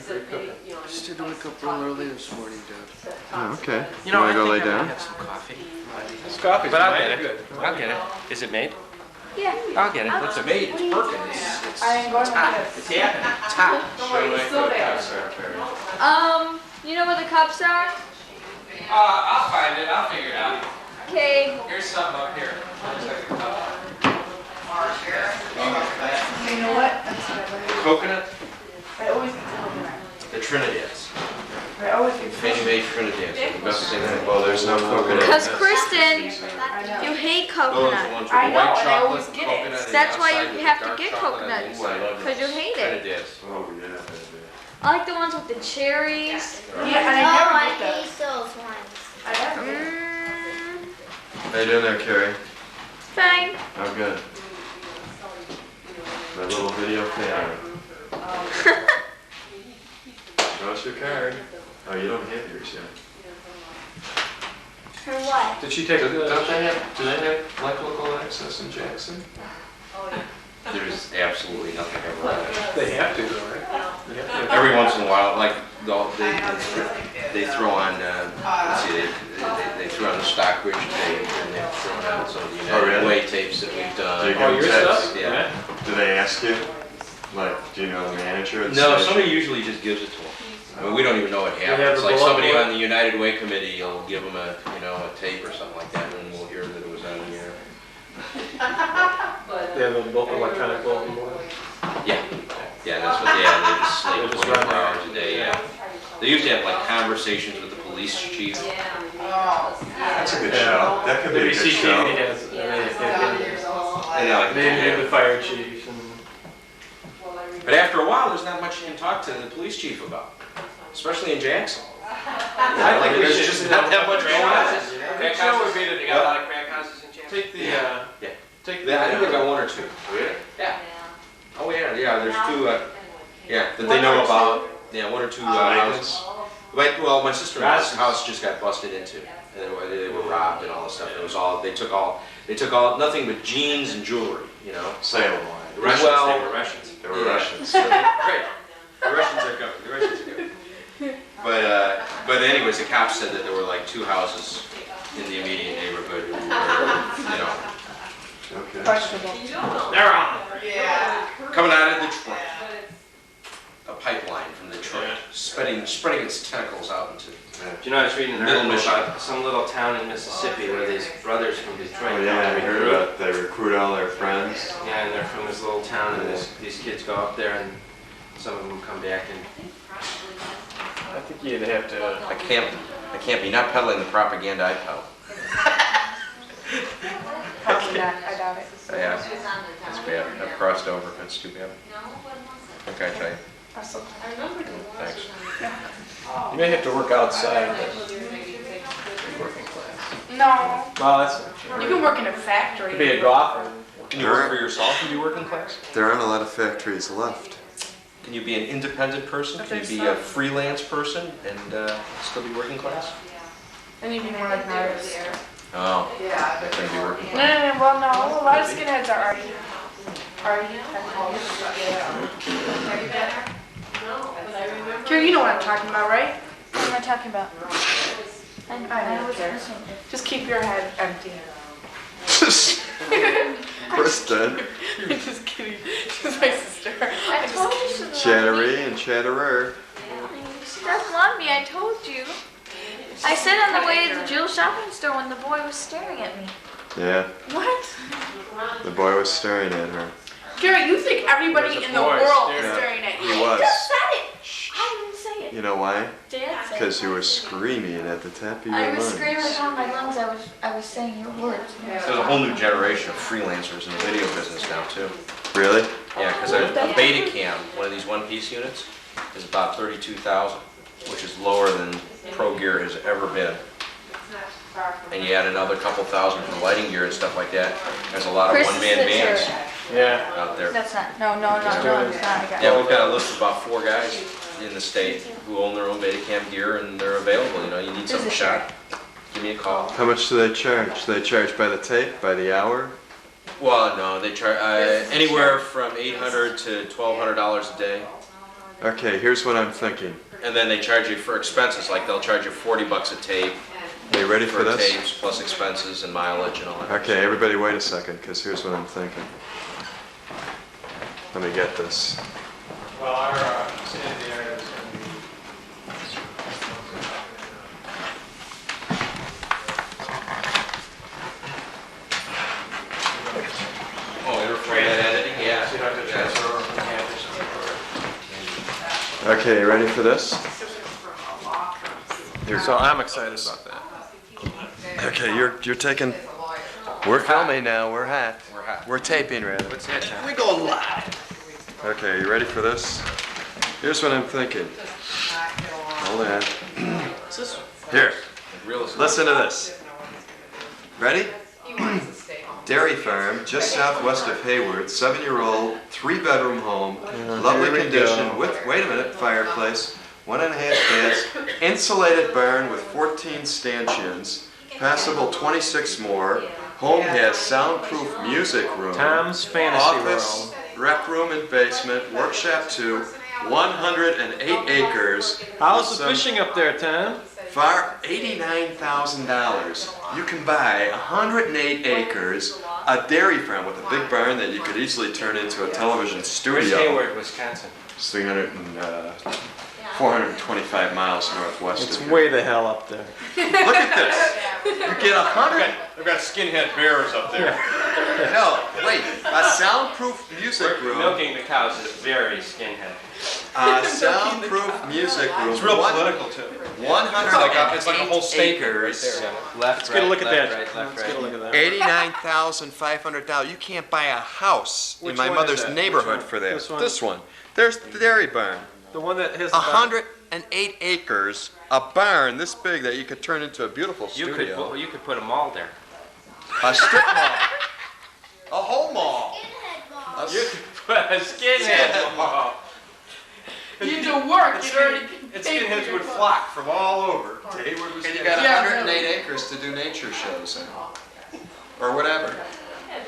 just had to wake up real early this morning, Dad. Oh, okay. You know, wanna I go lay think I might down? have some coffee. This coffee's But I'll mighty get it. good. I'll get it. Is it made? Yeah. I'll get it. What's it made? It's Perkins. I ain't going to Top. this. It's happening. Top. Don't worry, it's still there. You know where the cups are? I'll find it, I'll figure it out. Okay. Here's something up here. You know what? That's what I believe. Coconut? I always get coconut. The Trinidadians. I always get Fannie coconut. Mae Trinidadians. The best thing that. Well, there's no coconut. Because Kristen, I you know. hate Those are the coconut. ones with I the know, white and I always chocolate, get it. coconut, and That's the why outside you with have the to dark get chocolate coconut, and the inside. because you hate it. Trinidadians. Oh, yeah. I like the ones with the cherries. Yeah, and I never Oh, get those. those ones. I never get them. How you doing there, Carrie? Fine. Oh, good. My little video camera. Show us your card. Oh, you don't have yours yet. For what? Did she take a, do they have like local access in Jackson? There's absolutely nothing ever on it. They have to, though, right? You have to have- Every once in a while, like, they throw on, let's see, they throw on the Stockbridge tape, and they've thrown on some of the Oh, United really? Way tapes that we've Do you done. get Oh, your text? stuff? Yeah. Do they ask you? Like, do you know the manager of the No, station? somebody usually just gives it to them. I mean, we don't even know what have happens. the Like bullet somebody point? on the United Way committee, will give them a, a tape or something like that, and we'll hear that it was on the air. They have a electronic bulletin board. Yeah, yeah, that's what they have. They just They sleep just 24 run there. hours a day, yeah. They usually have like conversations with the police chief. That's a good show. That could The be a good CCD show. has, Yeah, they interview the fire chief and. But after a while, there's not much you can talk to the police chief about, especially in Jackson. I think we There's should, just not that much going on. Big show would be that they got a lot of crack houses in Jackson. Take the, Yeah. take Yeah, I think they the, got one or two. really? Yeah. Oh, yeah, there's two, yeah, that they know about. Yeah, one or two houses. Well, my sister-in-law's house just got busted into. And they were robbed and all this stuff. It was all, they took all, nothing but jeans and jewelry, Salem The line. Russians, Well- they were Russians. They were Yeah. Russians. Right. The Russians are good. The Russians are good. But anyways, the cops said that there were like two houses in the immediate neighborhood who were, Okay. Questionable. they're on. Yeah. Coming out of Detroit. A pipeline from Detroit, spreading its tentacles out into. Do you know, I was reading an Middle article Michigan. about some little town in Mississippi where these brothers from Detroit. Oh, yeah, I heard about they recruit all their friends. Yeah, and they're from this little town, and these kids go up there, and some of them come back, and I think you'd have to. I can't be not peddling the propaganda I peddle. Probably not, I doubt it. Yeah, that's bad. I've crossed over. That's too bad. Okay, tell you. Thanks. You may have to work outside the working class. No, Well, that's not true. you can work in a factory. You could be a golfer. Can you work for yourself and be working class? There aren't a lot of factories left. Can you be an independent person? Can you be a freelance person and still be working class? I need to be more like an artist. Oh, that can be working No, class. no, no, well, no, a lot of skinheads are arty. Kira, you know what I'm talking about, right? What am I talking about? I know was there. listening. Just keep your head empty. Kristen, Just kidding. She's my sister. I told you she doesn't Chattery and Chatterer. She doesn't love me, I told you. I said on the way to the Jewel shopping store when the boy was staring at me. Yeah, What? the boy was staring at her. Kira, you think everybody There's a in the boy world is staring. staring at you. He was. Just said it! I didn't say it. You know why? Dad said it. Because you were screaming at the top of your I was lungs. screaming at the top of my lungs, I was saying your words. There's a whole new generation of freelancers in the video business now too. Really? Yeah, because a Betacam, one of these one-piece units, is about $32,000, which is lower than Pro Gear has ever been. And you add another couple thousand for lighting gear and stuff like that. There's a lot of Chris one-man is bands here. Yeah. out there. That's not, no, it's not, I got it. Yeah, we've got a list of about 4 guys in the state who own their own Betacam gear and they're available. You know, you need something it shot, give me a call. How much do they charge? Do they charge by the tape, by the hour? Well, no, they charge anywhere from $800 to $1,200 a day. Okay, here's what I'm thinking. And then they charge you for expenses, like they'll charge you $40 a tape Are you ready for for this? tapes, plus expenses and mileage and all that. Okay, everybody wait a second, because here's what I'm thinking. Let me get this. Well, our state of the art is going to be. Oh, interframe editing, yeah. So you don't have to transfer over from campus or. Okay, you ready for this? So I'm excited about that. Okay, you're taking. We're filming now. We're hot. We're hot. We're taping rather. What's that time? We go live. Okay, you ready for this? Here's what I'm thinking. Hold on. What's this? Here, Real estate. listen to this. Ready? Dairy farm, just southwest of Hayward, 7-year-old, 3-bedroom home, lovely here we condition go. with, wait a minute, fireplace, 1.5 baths, insulated barn with 14 stanchions, passable 26 more. Home has soundproof music room, Tom's Fantasy office, World. rec room and basement, workshop 2, 108 acres. How's with the some fishing up there, Tom? Far $89,000. You can buy 108 acres, a dairy farm with a big barn that you could easily turn into a television Where's studio. Hayward, Wisconsin? It's 425 miles northwest It's of here. way the hell up there. Look at this. You get 100. They've got skinhead bears up there. No, wait. A soundproof music room. Milking the cows is very skinhead. A soundproof music room. It's real political too. 108 It's like a whole state acres. Left, Let's get a look at that. Right, left, Let's get a right. look at that. $89,500. You can't buy a house Which in my one is mother's that? neighborhood Which one? for that. This one? There's the dairy barn. The one that has the 108 acres, a barn this big that you could turn into a beautiful studio. You could put a mall there. A strip mall. A whole mall. A You could put a skinhead mall. You do work, you already And skinheads would flock from all over. Hayward was And you got Yeah, 108 acres to do nature shows in. Or whatever.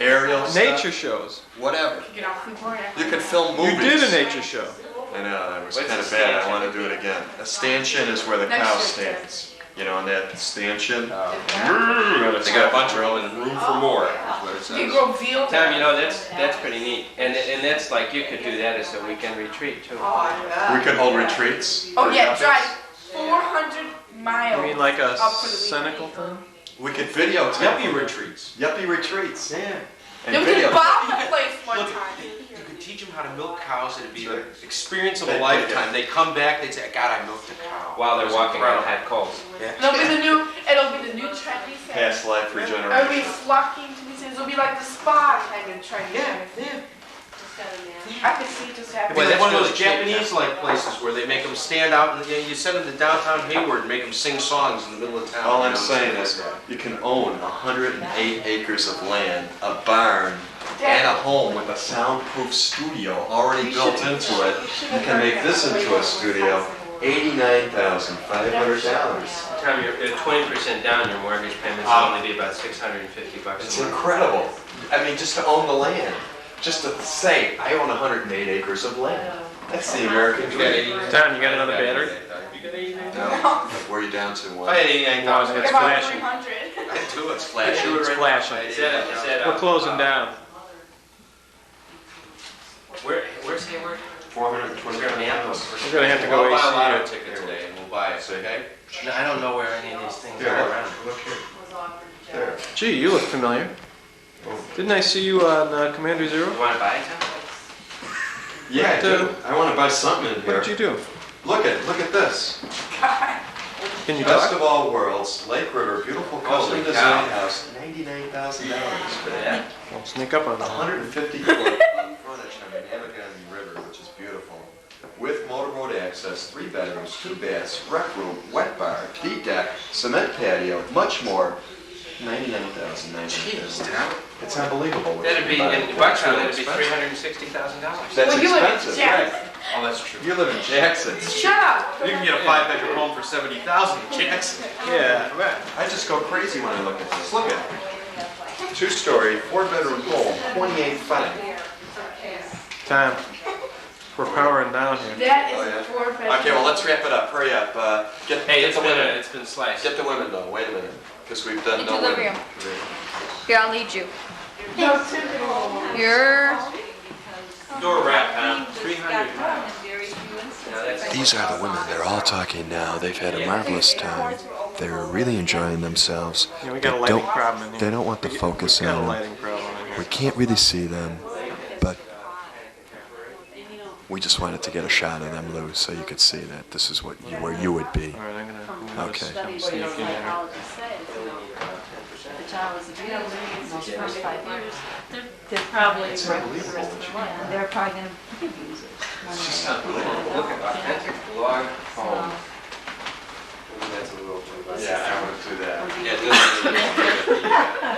Aerial nature stuff, shows. whatever. get off the board. You could film You movies. did a nature show. I know, that was What's kind a of bad. I stanchion? want to do it again. A stanchion is where the Next cow year. stands. You know, and that stanchion. They got a bunch of them and room for more, is what it You says. grow veal. Tom, you know, that's pretty neat. And that's like, you could do that as a weekend retreat too. We could hold retreats. Oh for yeah, yuppies. drive 400 miles. You mean like a up for the cynical thing? We could videotape. Yuppie retreats. Yuppie retreats. Yeah. And Then we video. could bomb the place one Look, time. You could teach them how to milk cows. It'd be the experience of They- a lifetime. They come back, they'd say, God, I milked a cow. While they're It was walking on incredible. hot coals. It'll be the new trendy thing. Past life Everybody regeneration. flocking to these things. It'll be like the spa kind of trendy. Yeah. I could see it just happening. Well, that's one of those really cheap, Japanese-like places where they make them stand out and you send them to downtown Hayward and make them sing songs in the middle of town. All you I'm know, saying something is, like that. you can own 108 acres of land, a barn, and a home with a soundproof studio already built into it. You can make this into a studio. $89,500. Tom, you're at 20% down, your mortgage payment's will only be about $650 It's a month. incredible. I mean, just to own the land. Just to say, I own 108 acres of land. That's the American dream. Tom, you got another battery? No. Where are you down to? I One? had 89,000. It's About flashing. 300. I do, it's flashing. It's flashing. We're closing down. Where's Hayward? 420. We're Minneapolis. We're gonna have to go We'll buy a AC lotto it. ticket today and we'll buy it, okay? Okay. No, I don't know where any of these things Here, are look, around. look here. There. Gee, you look familiar. Didn't I see you on Commander Zero? You want to buy it, Tom? Yeah, I What, do. I want to buy something in What here. did you do? Look at this. Can you Best talk? of all worlds, Lake River, beautiful custom Holy design cow. house, $99,000 for that. Yeah. Well, sneak up on that. 150 foot frontage on the Navigant River, which is beautiful. With motorboat access, 3 bedrooms, 2 baths, rec room, wet bar, deep deck, cement patio, much more. $99,900. Tom. It's unbelievable. what That'd you be, can buy. in Buckshot, that'd be Expensive. $360,000. That's Well, you live in expensive, Jackson. right? Oh, that's true. You live in Jackson. Shut up. You can get a 5-bedroom home for $70,000 in Jackson. Yeah. I just go crazy when I look at this. Look at it. 2-story, 4-bedroom home, $28,500. Time. We're powering down here. That Oh, is yeah. 4 bedroom. Okay, well, let's wrap it up. Hurry up. Get Hey, the women. it's been sliced. Get the women, though. Wait a minute. Because we've done Into no the women. room. Here, I'll lead you. No, Tiffany. You're. Door wrap, Tom. 300. These are the women. They're all talking now. They've had a marvelous time. They're really enjoying themselves. Yeah, we got a lighting problem in here. They don't want the focus We got a on them. lighting problem in We here. can't really see them, but we just wanted to get a shot of them, Lou, so you could see that this is what where you would be. All right, I'm gonna Okay. just sneak in here. The child was abused in those first 5 years. They're probably. It's unbelievable what you Yeah, they're probably gonna abuse it. It's just unbelievable. Look at authentic log home. That's a little too much. Yeah, I want to do that. Yeah, this is the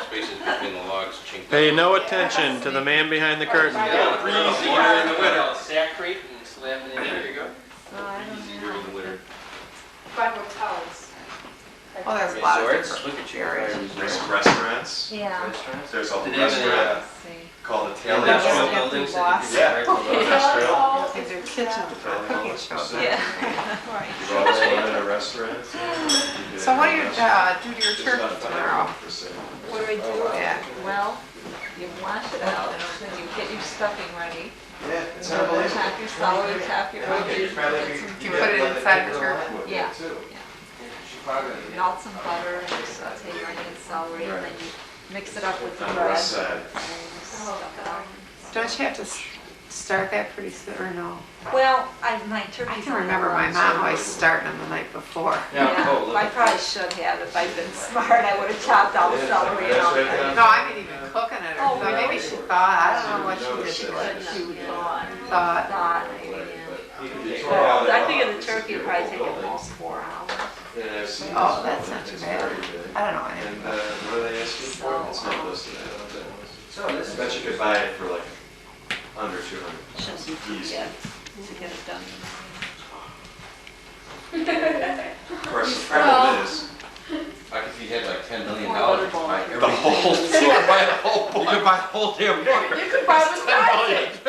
spaces between the logs chinked out. Pay no attention to the man behind the curtain. Breezy during the winter. Saccrete and slam it in. There you go. Easy during the winter. By hotels. Oh, there's a lot of Resorts. different Look at your areas. There's restaurants. Yeah. restaurants. There's a Did they have any, restaurant See. called the Industrial Taylor. buildings that you Yeah. could get right Industrial. Their kitchen for cooking shows. Yeah. You've also been in a restaurant. So what do you do to your turkey tomorrow? What do I do? Yeah. Well, you wash it out, then you get your stuffing ready. Yeah, it's So unbelievable. tap your celery, tap your onions. You put it inside the turkey? Yeah. Melt some butter and saute your onion, celery, and then you mix it up with the On the bread. west side. And you stuff it on. Don't you have to start that pretty soon, or no? Well, my I turkey's. can remember my mom always starting them the night before. Yeah, oh, look I at probably should have. If I'd been smart, I would have chopped all the celery and all that. No, I mean even cooking it, Oh, or so maybe she thought, I don't know what she did to it. She would thought. Thought, Maybe, yeah. I think of the turkey would probably take at most 4 hours. oh, that's not too bad. I don't know And anything. what do they ask you for? It's not listed. I bet you could buy it for like under 200. Shouldn't be too Easy. bad to get it done. Of course, the problem is, Like if you had like $10 million, Or you could buy the everything. whole, you could buy the whole You book. could buy the whole damn book. You could buy the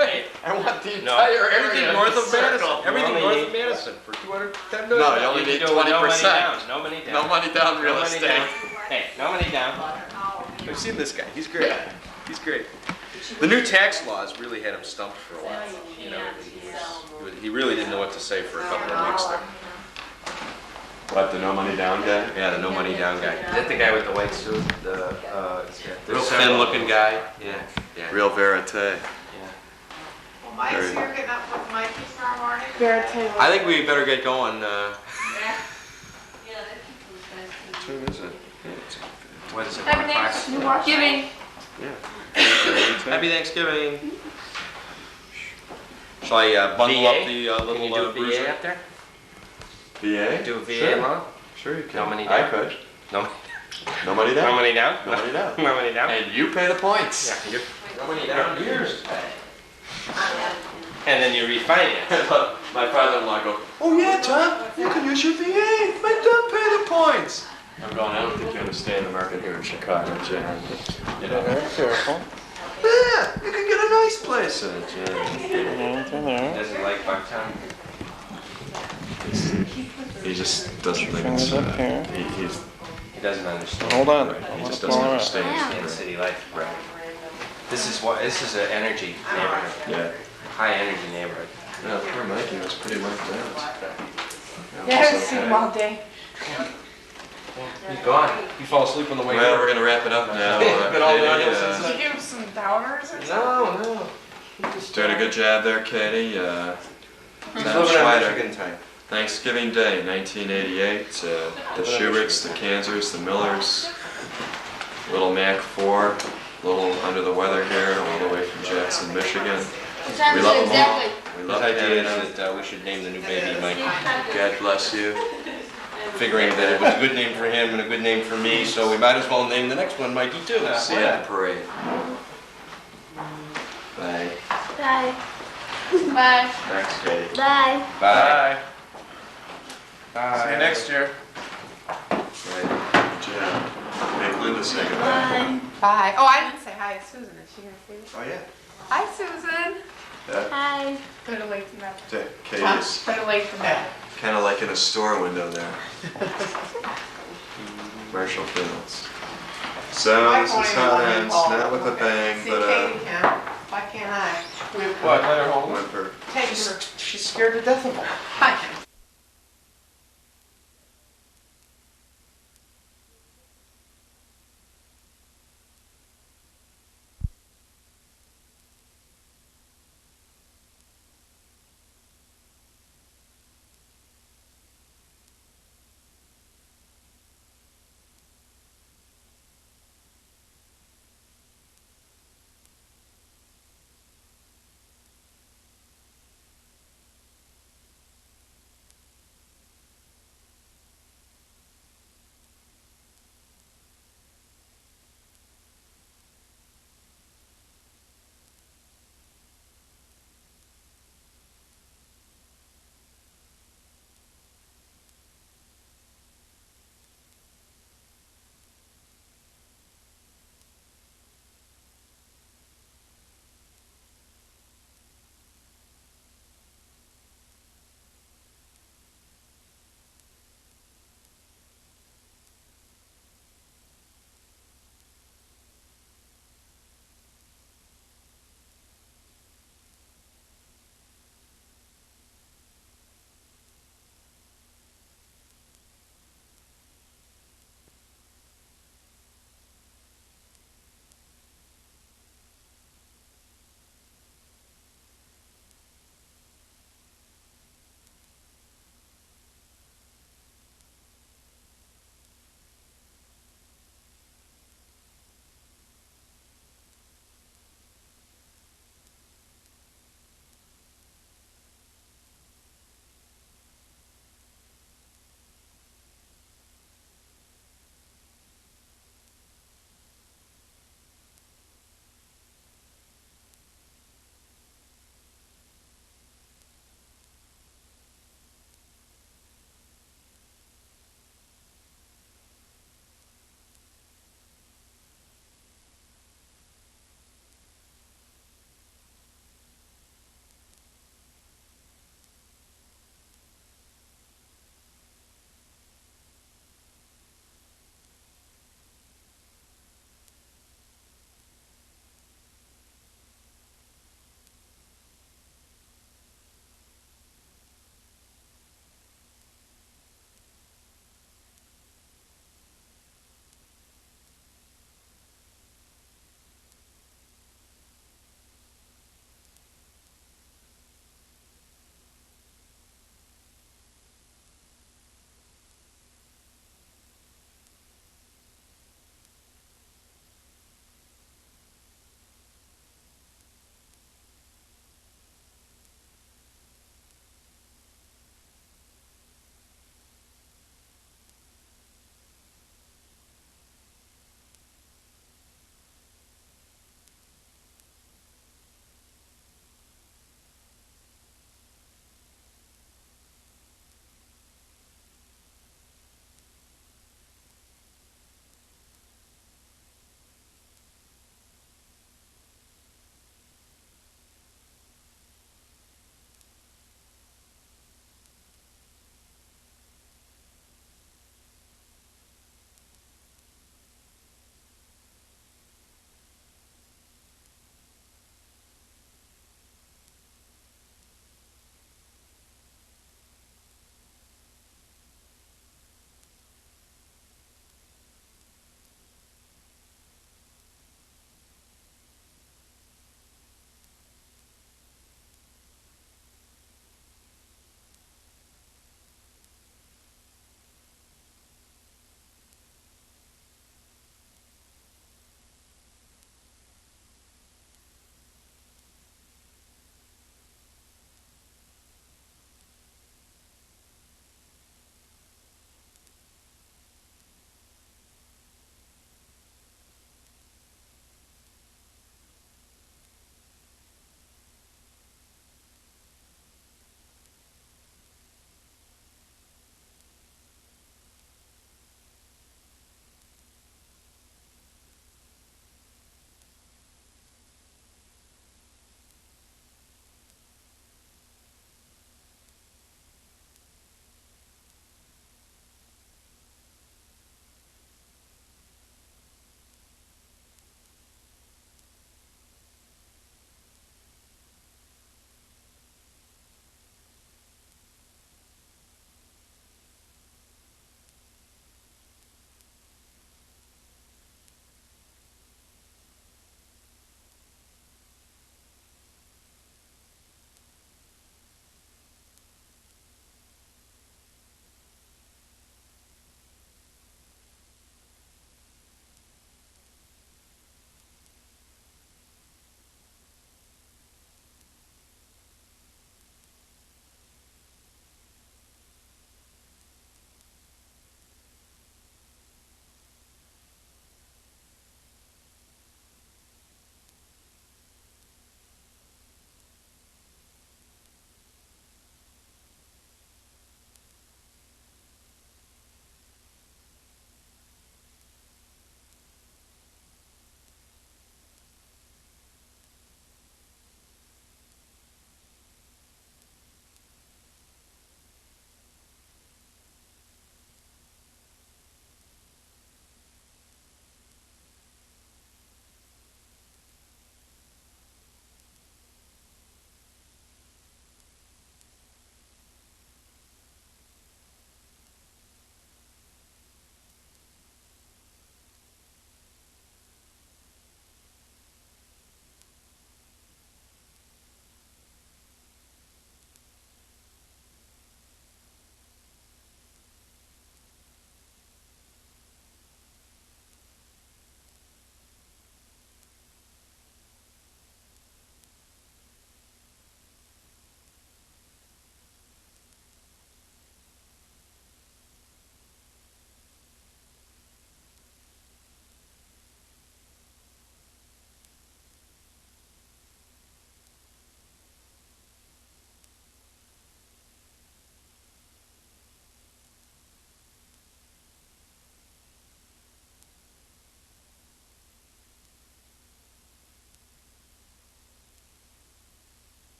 Hey, I want the No. entire Everything area north of Madison, circled. everything Only north need- of Madison for $210 No, million. you only need You do it with no money 20%. down, no money down. No money down real No money estate. down. Hey, no money down. I've seen this guy. He's great. He's great. The new tax laws really had him stumped for a while. You know, he really didn't know what to say for a couple of weeks there. What, the no money down guy? Yeah, the no money down guy. Is that the guy with the white suit? The Real thin looking guy. Yeah, yeah. Real verite. Well, Mike's here getting up with Mikey tomorrow morning? I think we better get going. Which one is it? What is it, Happy 1 o'clock? Thanksgiving. Happy Thanksgiving. Shall I bundle VA? up the Can you little do a VA bruiser? up there? VA? Do a VA Sure. loan? Sure you can. No money I down? could. No. No money No down? money down? No money down. No money down? And you pay the points. Yeah, you. No money down, years. And then you refinance. My father-in-law goes, oh yeah, Tom, you can use your VA. Let them pay the points. I'm going, I don't think you understand the market here in Chicago, Jan. You know, Very careful. yeah, you can get a nice place in it, Jan. He doesn't like Bucktown. He just doesn't think Fingers it's, up here. He doesn't understand. Hold on. right. He Let's just blow doesn't it up. understand. In city life, right? This is an energy neighborhood. Yeah. High energy neighborhood. Yeah, poor Mikey was pretty much down. Yeah, I haven't seen him all day. He's gone. He fell asleep on the way Well, over. we're gonna wrap it up now. Been all downhill Katie, since Did you give him some downers or something? No. doing a good job there, Katie. He's Tom living on Schweider. Michigan time. Thanksgiving Day, 1988. The Schuberts, the Kansers, the Millers, Little Mac 4, a little under the weather here, all the way from Jackson, Michigan. We love them all. We His love idea Canada. is that we should name the new baby Mike. God bless you. Figuring that it was a good name for him and a good name for me, so we might as well name the next one Mikey too. See you at the parade. Bye. Bye. Bye. Thanks, Katie. Bye. Bye. See you next year. Right. Good job. Make Linda say goodbye. Bye. Oh, I didn't say hi to Susan. Is she gonna say this? Oh, yeah. Hi, Susan. Hi. Put it away from that. Katie's Put it away from that. kind of like in a store window there. Marshall Fields. So this is how it ends. Not with a bang, See, but Katie can. Why can't I? What, let her hold? whimper. Take her. She's scared to death of them. I